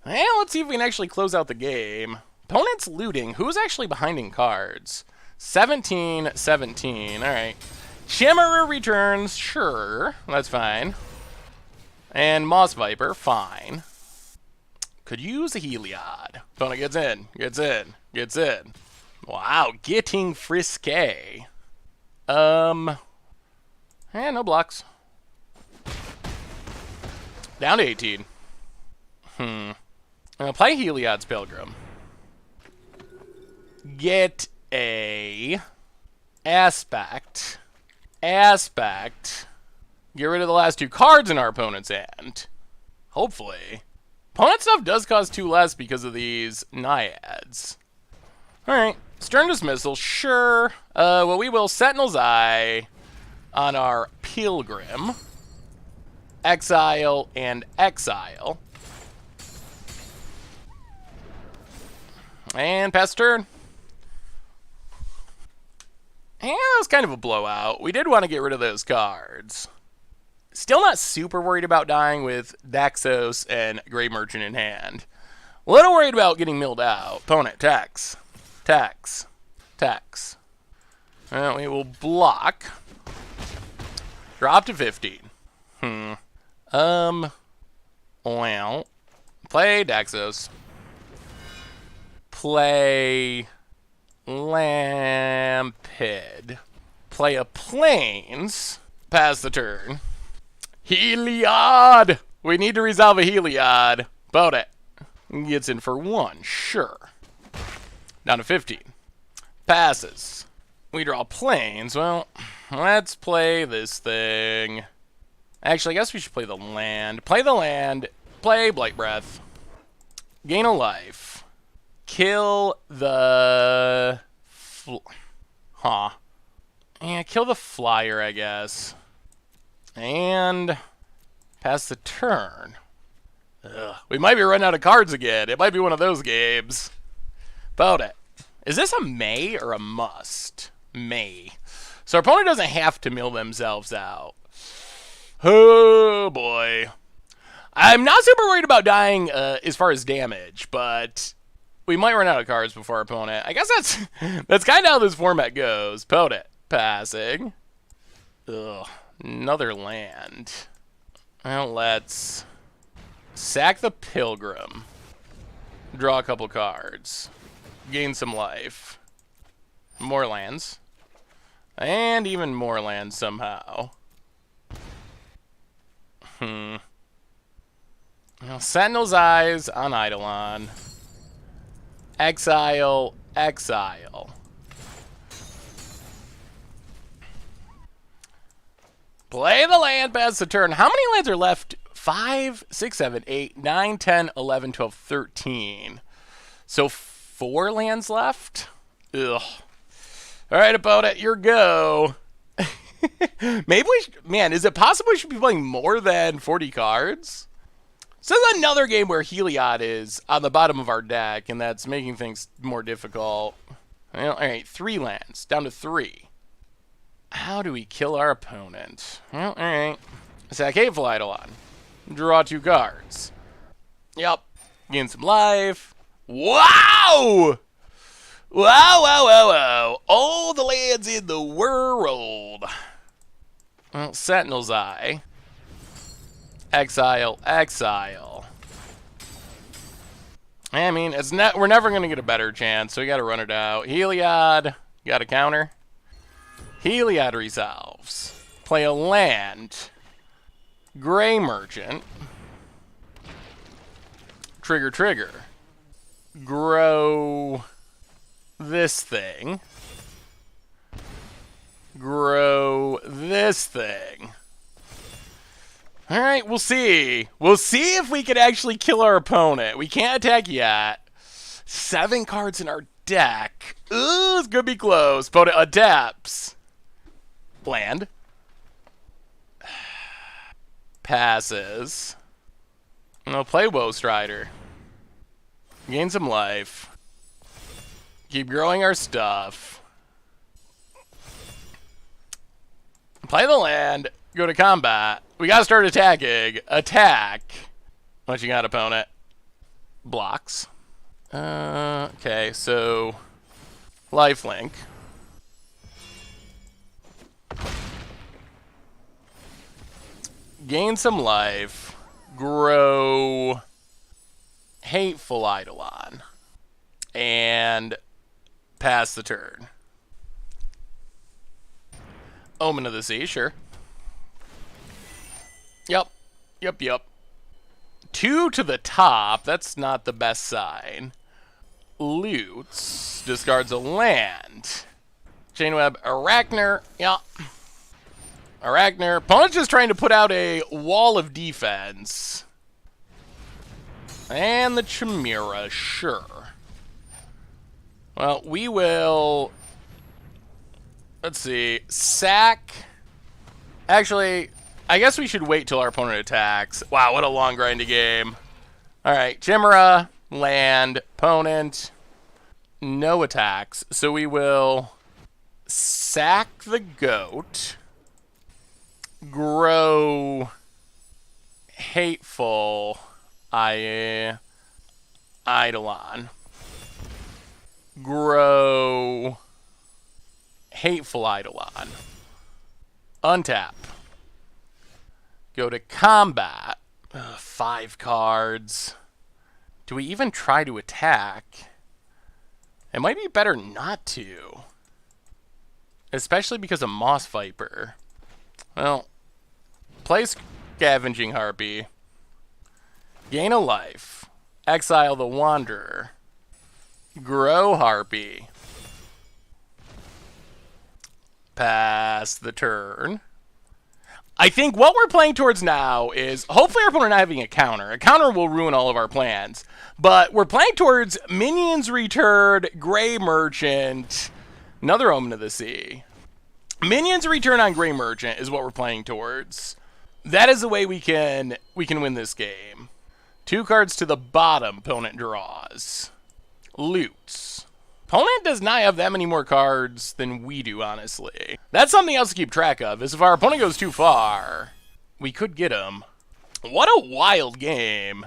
Well, let's see if we can actually close out the game. Opponent's looting. Who's actually behinding cards? 17. Alright. Chimera returns. Sure. That's fine. And Moss Viper. Fine. Could use a Heliod. Opponent gets in. Wow. Getting frisky. No blocks. Down to 18. I'll play Heliod's Pilgrim. Get a aspect. Get rid of the last 2 cards in our opponent's hand. Hopefully. Opponent stuff does cost 2 less because of these Naiads. Alright. Stern Dismissal. Sure. Well, we will Sentinel's Eye on our Pilgrim. Exile and exile. And pass turn. And that was kind of a blowout. We did want to get rid of those cards. Still not super worried about dying with Daxos and Grey Merchant in hand. A little worried about getting milled out. Opponent, tax. Well, we will block. Drop to 15. Well, play Daxos. Play Lampid. Play a Plains. Pass the turn. Heliod! We need to resolve a Heliod. About it. Gets in for 1. Sure. Down to 15. Passes. We draw Plains. Well, let's play this thing. Actually, I guess we should play the land. Play the land. Play Blight Breath. Gain a life. Kill the... Yeah, kill the flyer, I guess. And... pass the turn. Ugh. We might be running out of cards again. It might be one of those games. About it. Is this a may or a must? May. So our opponent doesn't have to mill themselves out. Oh, boy. I'm not super worried about dying as far as damage, but we might run out of cards before our opponent. I guess that's kind of how this format goes. Opponent. Passing. Ugh. Another land. Well, let's sack the Pilgrim. Draw a couple cards. Gain some life. More lands. And even more lands somehow. Well, Sentinel's Eyes on Eidolon. Exile. Play the land, pass the turn. How many lands are left? 5, 6, 7, 8, 9, 10, 11, 12, 13. So 4 lands left? Ugh. Alright, opponent, your go. Maybe we should... Man, is it possible we should be playing more than 40 cards? So this is another game where Heliod is on the bottom of our deck, and that's making things more difficult. Well, alright, 3 lands. Down to 3. How do we kill our opponent? Well, alright. Sack Hateful Eidolon. Draw 2 cards. Yep. Gain some life. Wow! Wow. All the lands in the world. Well, Sentinel's Eye. Exile. I mean, we're never going to get a better chance, so we got to run it out. Heliod. Got a counter. Heliod resolves. Play a land. Grey Merchant. Trigger. grow this thing. Grow this thing. All right, we'll see. We'll see if we can actually kill our opponent. We can't attack yet. 7 cards in our deck. Ooh, it's gonna be close. Opponent adapts. Land. Passes. No, play Woe Strider. Gain some life. Keep growing our stuff. Play the land. Go to combat. We gotta start attacking. Attack. What you got, opponent? Blocks. Okay, so lifelink. Gain some life. Grow Hateful Eidolon. And pass the turn. Omen of the Sea, sure. Yep. 2 to the top. That's not the best sign. Loots. Discards a land. Chainweb Arachner. Yep. Arachner. Opponent's just trying to put out a wall of defense. And the Chimera, sure. Well, we will... Let's see. Sack. Actually, I guess we should wait till our opponent attacks. Wow, what a long, grindy game. Alright, Chimera, land, opponent. No attacks. So we will sack the goat. Grow Hateful Eidolon. Grow Hateful Eidolon. Untap. Go to combat. 5 cards. Do we even try to attack? It might be better not to. Especially because of Moss Viper. Well, play Scavenging Harpy. Gain a life. Exile the Wanderer. Grow Harpy. Pass the turn. I think what we're playing towards now is hopefully our opponent not having a counter. A counter will ruin all of our plans. But we're playing towards Minions Return, Gray Merchant, another Omen of the Sea. Minions Return on Gray Merchant is what we're playing towards. That is the way we can win this game. 2 cards to the bottom, opponent draws. Loots. Opponent does not have that many more cards than we do, honestly. That's something else to keep track of, is if our opponent goes too far, we could get him. What a wild game.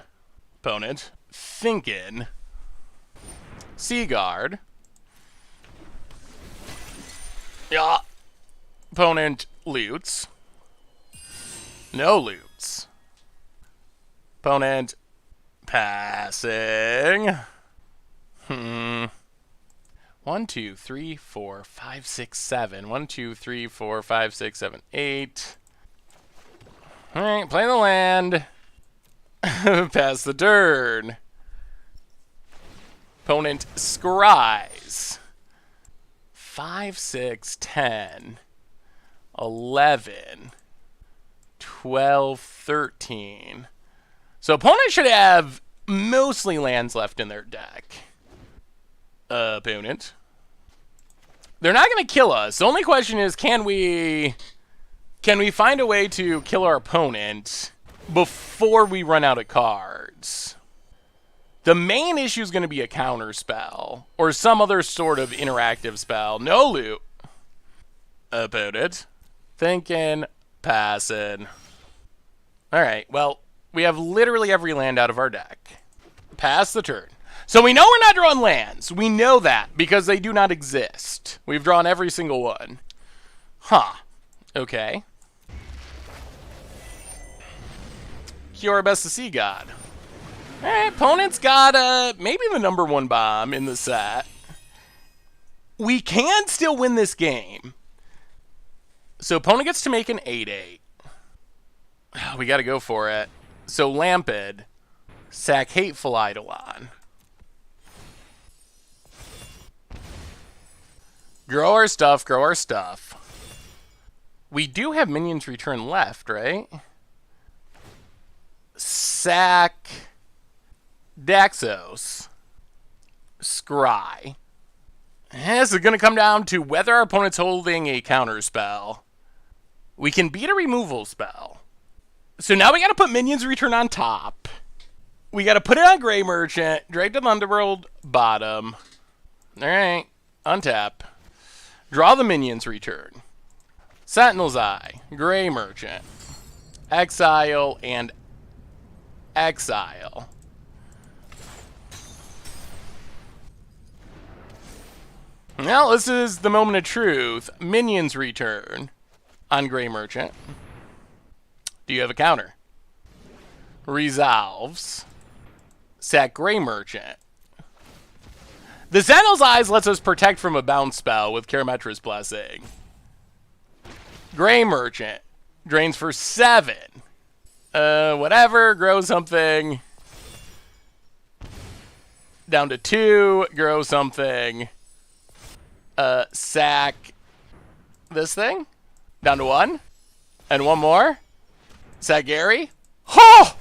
Opponent. Thinking. Seaguard. Yeah. Opponent loots. No loots. Opponent passing. 1, 2, 3, 4, 5, 6, 7. 1, 2, 3, 4, 5, 6, 7, 8. Alright, play the land. Pass the turn. Opponent scries. 5, 6, 10, 11, 12, 13. So opponent should have mostly lands left in their deck. Opponent. They're not going to kill us. The only question is, can we find a way to kill our opponent before we run out of cards? The main issue is going to be a counter spell or some other sort of interactive spell. No loot. Opponent. Thinking. Passing. Alright, well, we have literally every land out of our deck. Pass the turn. So we know we're not drawing lands. We know that because they do not exist. We've drawn every single one. Huh. Okay. Cure Best to See God. Alright, opponent's got maybe the #1 bomb in the set. We can still win this game. So opponent gets to make an 8/8. We gotta go for it. So Lamped. Sack Hateful Eidolon. Grow our stuff, grow our stuff. We do have minions return left, right? Sack. Daxos. Scry. This is going to come down to whether our opponent's holding a counter spell. We can beat a removal spell. So now we got to put minions return on top. We got to put it on Gray Merchant. Drake to the Underworld, bottom. Alright. Untap. Draw the minions return. Sentinel's Eye. Gray Merchant. Exile and exile. Now this is the moment of truth. Minions return on Gray Merchant. Do you have a counter? Resolves. Sack Gray Merchant. The Sentinel's Eyes lets us protect from a bounce spell with Karametra's Blessing. Gray Merchant. Drains for 7. Whatever. Grow something. Down to 2. Grow something. Sack this thing. Down to 1. And 1 more. Sack Gary. Oh!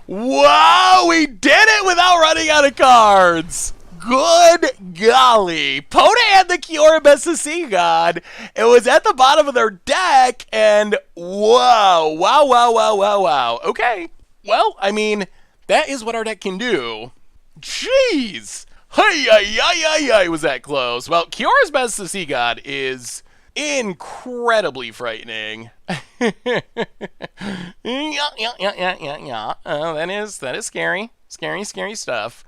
Wow! We did it without running out of cards! Good golly. Pona had the Kiora Best of Sea God. It was at the bottom of their deck, and whoa. Wow. Okay. Well, I mean, that is what our deck can do. Jeez. Hey, was that close? Well, Kiora's Best of Sea God is incredibly frightening. Yeah. That is scary. Scary stuff.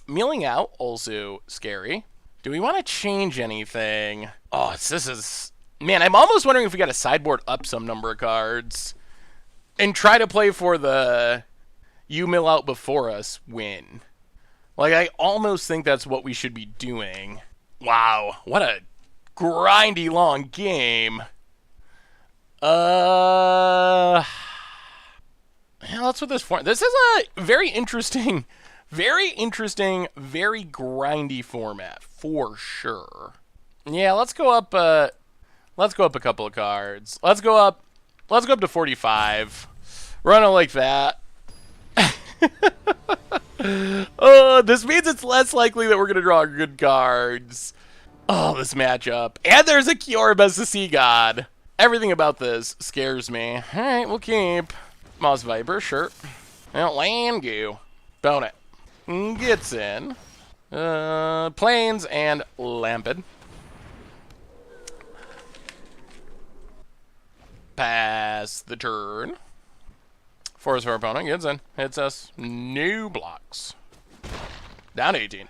Milling out, also scary. Do we want to change anything? Oh, this is... Man, I'm almost wondering if we got to sideboard up some number of cards and try to play for the you mill out before us win. Like, I almost think that's what we should be doing. Wow, what a grindy long game. Yeah, that's what this for. This is a very interesting, very grindy format for sure. Yeah, let's go up. Let's go up a couple of cards. Let's go up to 45. Run it like that. This means it's less likely that we're gonna draw good cards. Oh, this matchup. And there's a Kiora Best of Sea God. Everything about this scares me. Alright, we'll keep. Moss Viper, sure. Well, land goo. Bone it. Gets in. Plains and Lamped. Pass the turn. Force our opponent gets in. Hits us. New blocks. Down 18.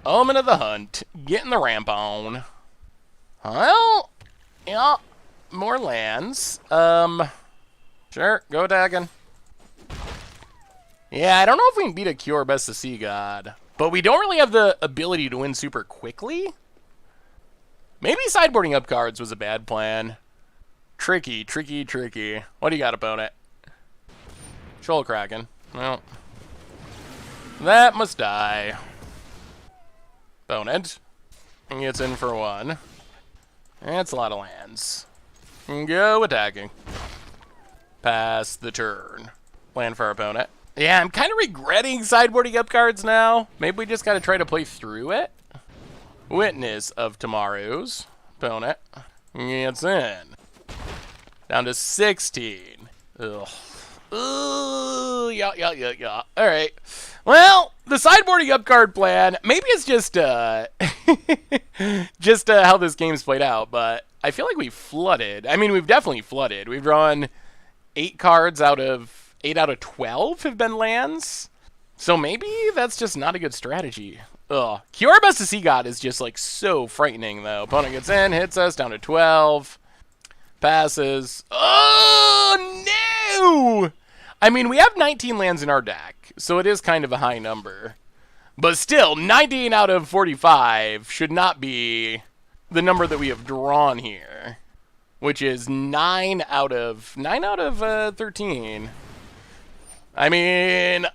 Omen of the Hunt. Getting the ramp on. Well, yeah. More lands. Sure. Go attacking. Yeah, I don't know if we can beat a Kiora Best of Sea God. But we don't really have the ability to win super quickly. Maybe sideboarding up cards was a bad plan. Tricky. What do you got, opponent? Troll Kraken. Well, that must die. Opponent. Gets in for 1. That's a lot of lands. Go attacking. Pass the turn. Land for our opponent. Yeah, I'm kind of regretting sideboarding up cards now. Maybe we just got to try to play through it. Witness of Tomorrow's. Opponent. Gets in. Down to 16. Ugh. Ooh, yeah. All right. Well, the sideboarding up card plan, maybe it's just how this game's played out, but I feel like we flooded. I mean, we've definitely flooded. We've drawn 8 cards out of 12 have been lands. So maybe that's just not a good strategy. Ugh. Kiora Best of Sea God is just like so frightening though. Opponent gets in, hits us down to 12. Passes. Oh, no! I mean, we have 19 lands in our deck, so it is kind of a high number. But still, 19 out of 45 should not be the number that we have drawn here, which is 9 out of 13. I mean,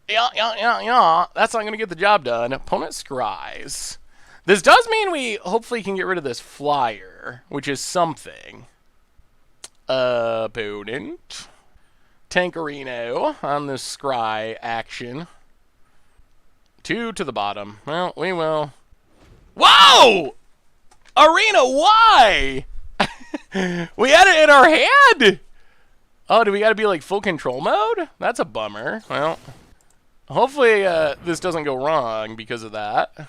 yeah. That's not going to get the job done. Opponent scries. This does mean we hopefully can get rid of this flyer, which is something. Opponent. Tankerino on this scry action. 2 to the bottom. Well, we will. Whoa! Arena, why? We had it in our hand! Oh, do we gotta be like full control mode? That's a bummer. Well, hopefully this doesn't go wrong because of that.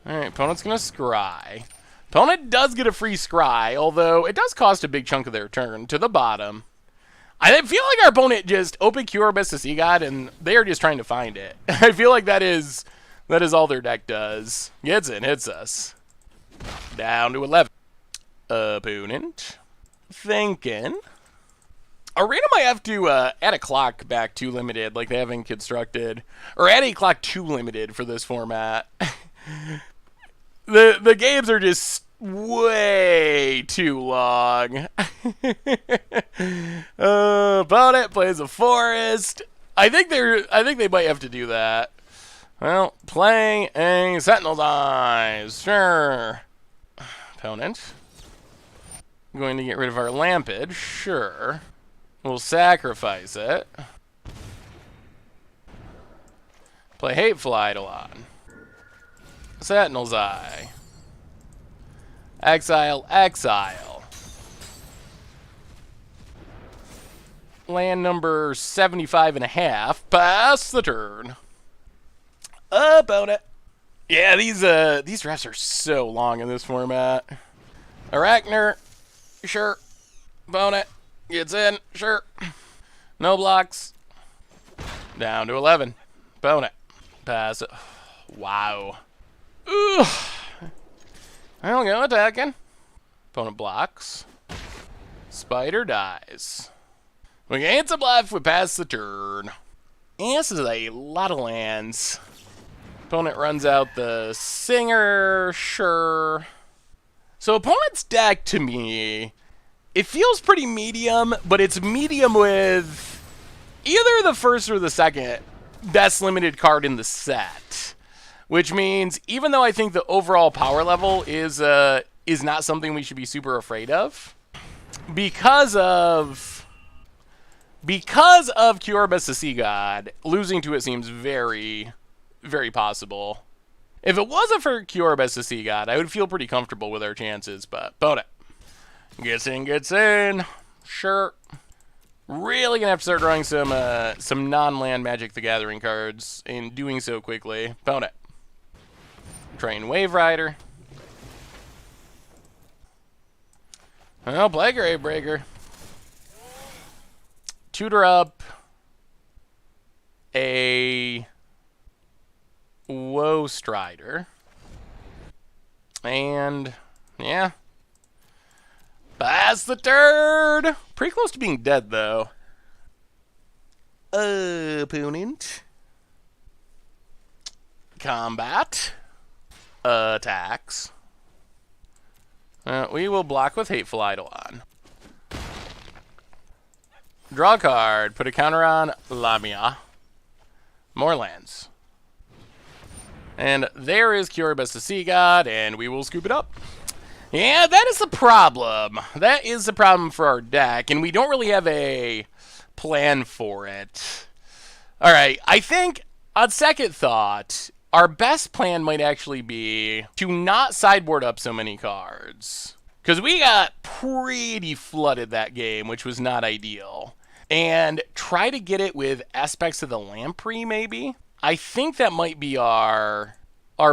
Alright, opponent's gonna scry. Opponent does get a free scry, although it does cost a big chunk of their turn. To the bottom. I feel like our opponent just opened Cure Best to See God, and they are just trying to find it. I feel like that is all their deck does. Gets in, hits us. Down to 11. Opponent. Thinking. Arena might have to add a clock back to limited, like they have in Constructed. Or add a clock to limited for this format. The games are just way too long. Opponent plays a forest. I think they might have to do that. Well, playing a Sentinel's Eyes. Sure. Opponent. Going to get rid of our Lampage. Sure. We'll sacrifice it. Play Hateful Eidolon. Sentinel's Eye. Exile, exile. Land number 75.5. Pass the turn. Opponent. Yeah, these drafts are so long in this format. Arachner. Sure. Opponent. Gets in. Sure. No blocks. Down to 11. Opponent. Pass it. Wow. Ooh. I'll go attacking. Opponent blocks. Spider dies. We gain some life. We pass the turn. And this is a lot of lands. Opponent runs out the Singer. Sure. So opponent's deck, to me, it feels pretty medium, but it's medium with either the first or the second best limited card in the set. Which means, even though I think the overall power level is not something we should be super afraid of, because of Cure Best to See God, losing to it seems very, very possible. If it wasn't for Cure Best to See God, I would feel pretty comfortable with our chances, but opponent. Gets in. Sure. Really gonna have to start drawing some non-land Magic the Gathering cards, and doing so quickly. Opponent. Train Wave Rider. Well, play Gravebreaker. Tutor up a Woe Strider. And, yeah. Pass the turn! Pretty close to being dead, though. Opponent. Combat. Attacks. We will block with Hateful Eidolon. Draw a card. Put a counter on Lamia. More lands. And there is Cure Best to See God, and we will scoop it up. Yeah, that is the problem. That is the problem for our deck, and we don't really have a plan for it. Alright, I think, on second thought, our best plan might actually be to not sideboard up so many cards. Because we got pretty flooded that game, which was not ideal. And try to get it with aspects of the Lamprey, maybe? I think that might be our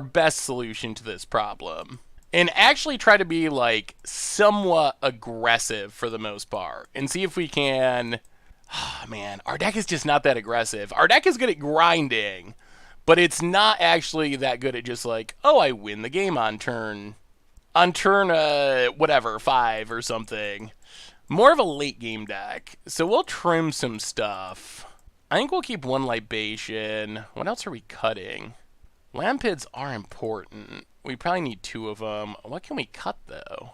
best solution to this problem. And actually try to be, like, somewhat aggressive for the most part. And see if we can... Oh, man, our deck is just not that aggressive. Our deck is good at grinding, but it's not actually that good at just like, oh, I win the game on turn, whatever, 5 or something. More of a late game deck. So we'll trim some stuff. I think we'll keep 1 Libation. What else are we cutting? Lampids are important. We probably need 2 of them. What can we cut, though?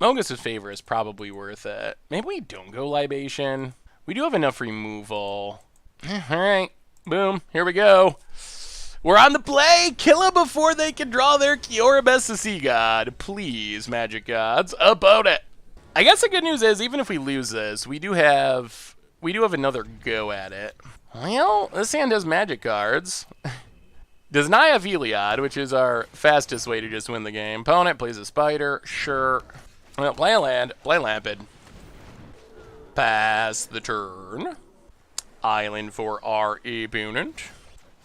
Mogus's Favor is probably worth it. Maybe we don't go Libation. We do have enough removal. Alright. Boom. Here we go. We're on the play. Kill them before they can draw their Kiora Best to Sea God. Please, Magic Gods. Opponent. I guess the good news is, even if we lose this, we do have another go at it. Well, this hand has Magic cards. Does not have Heliod, which is our fastest way to just win the game. Opponent plays a Spider. Sure. Well, play a land. Play Lampid. Pass the turn. Island for our opponent.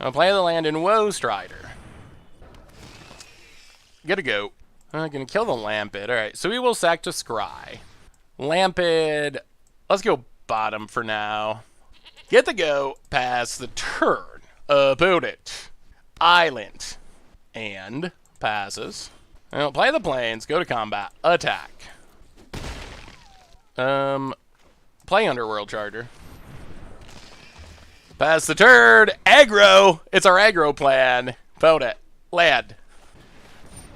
I'll play the land in Woe Strider. Get a go. I'm going to kill the Lampid. All right, so we will sack to Scry. Lampid. Let's go bottom for now. Get the go. Pass the turn. Opponent. Island. And passes. I'll play the plains. Go to combat. Attack. Play Underworld Charger. Pass the turn. Aggro. It's our aggro plan. Vote it. Land.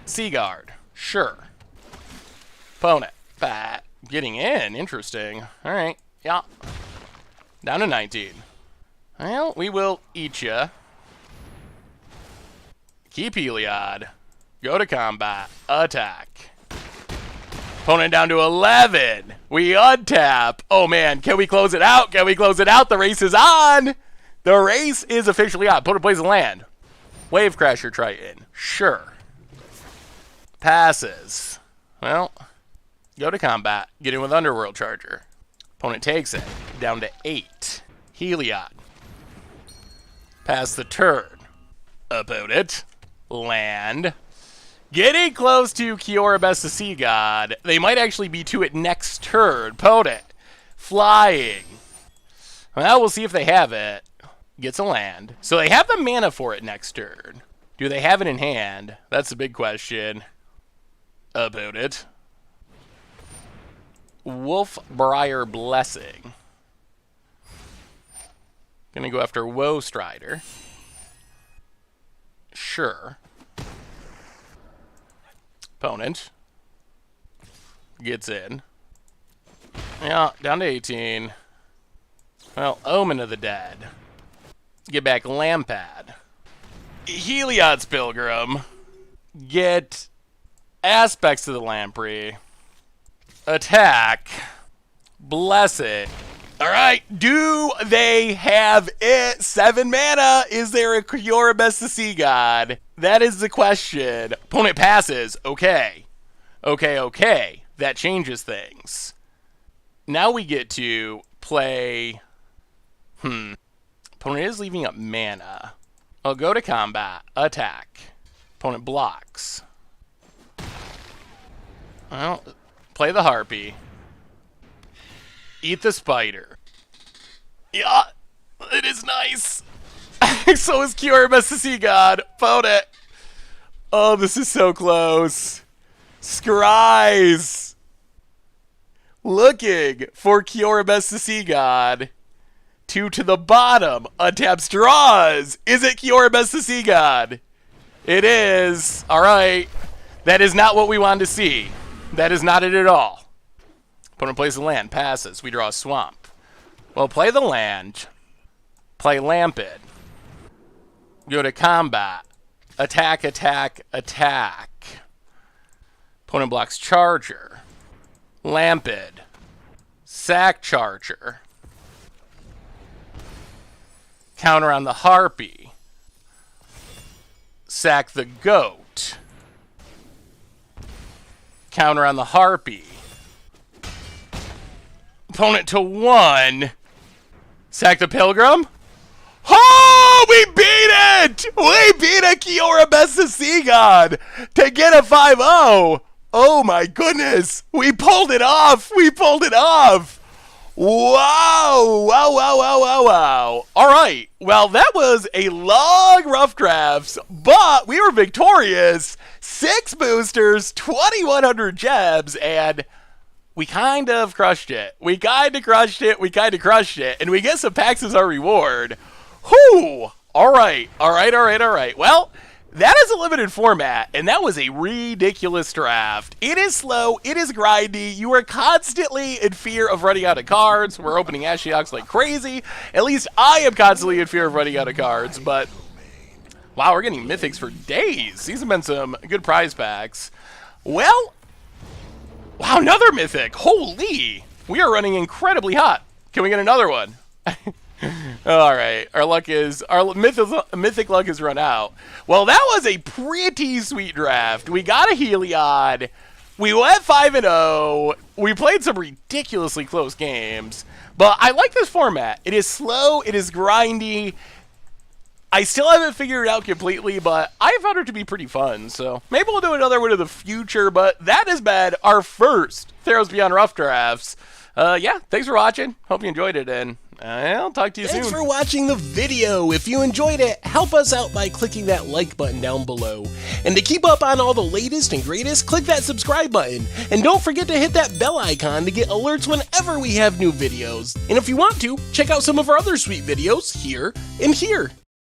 Seaguard. Sure. Opponent. Fat. Getting in. Interesting. All right. Yeah. Down to 19. Well, we will eat ya. Keep Heliod. Go to combat. Attack. Opponent down to 11. We untap. Oh, man. Can we close it out? Can we close it out? The race is on. The race is officially on. Opponent plays a land. Wave Crasher Triton. Sure. Passes. Well, go to combat. Get in with Underworld Charger. Opponent takes it. Down to 8. Heliod. Pass the turn. Opponent. Land. Getting close to Kiora Best of Sea God. They might actually be to it next turn. Opponent. Flying. Well, we'll see if they have it. Gets a land. So they have the mana for it next turn. Do they have it in hand? That's the big question. Opponent. Wolfbriar Blessing. Gonna go after Woe Strider. Sure. Opponent. Gets in. Yeah, down to 18. Well, Omen of the Dead. Get back Lampad. Heliod's Pilgrim. Get aspects of the Lamprey. Attack. Bless it. Alright, do they have it? 7 mana. Is there a Kiora Best of Sea God? That is the question. Opponent passes. Okay. Okay. That changes things. Now we get to play... Opponent is leaving up mana. I'll go to combat. Attack. Opponent blocks. Well, play the Harpy. Eat the Spider. Yeah, it is nice. So is Kiora Best of Sea God. Opponent. Oh, this is so close. Scries. Looking for Kiora Best of Sea God. 2 to the bottom. Untaps draws. Is it Kiora Best of Sea God? It is. All right. That is not what we wanted to see. That is not it at all. Opponent plays the land. Passes. We draw a swamp. Well, play the land. Play Lampid. Go to combat. Attack. Opponent blocks Charger. Lampid. Sack Charger. Counter on the Harpy. Sack the Goat. Counter on the Harpy. Opponent to 1. Sack the Pilgrim. Oh, we beat it! We beat a Kiora Best of Sea God to get a 5-0. Oh my goodness. We pulled it off. Wow. All right. Well, that was a long rough drafts, but we were victorious. 6 boosters, 2,100 gems, and we kind of crushed it. And we get some packs as our reward. Whew. All right. Well, that is a limited format, and that was a ridiculous draft. It is slow. It is grindy. You are constantly in fear of running out of cards. We're opening Ashiok's like crazy. At least I am constantly in fear of running out of cards, but Wow, we're getting mythics for days. These have been some good prize packs. Well, wow, another mythic. Holy, we are running incredibly hot. Can we get another one? All right, our mythic luck has run out. Well, that was a pretty sweet draft. We got a Heliod. We went 5-0. We played some ridiculously close games, but I like this format. It is slow. It is grindy. I still haven't figured it out completely, but I found it to be pretty fun. So maybe we'll do another one in the future. But that has been our first Theros Beyond Rough Drafts. Yeah, thanks for watching. Hope you enjoyed it, and I'll talk to you soon. Thanks for watching the video. If you enjoyed it, help us out by clicking that like button down below. And to keep up on all the latest and greatest, click that subscribe button. And don't forget to hit that bell icon to get alerts whenever we have new videos. And if you want to, check out some of our other sweet videos here and here.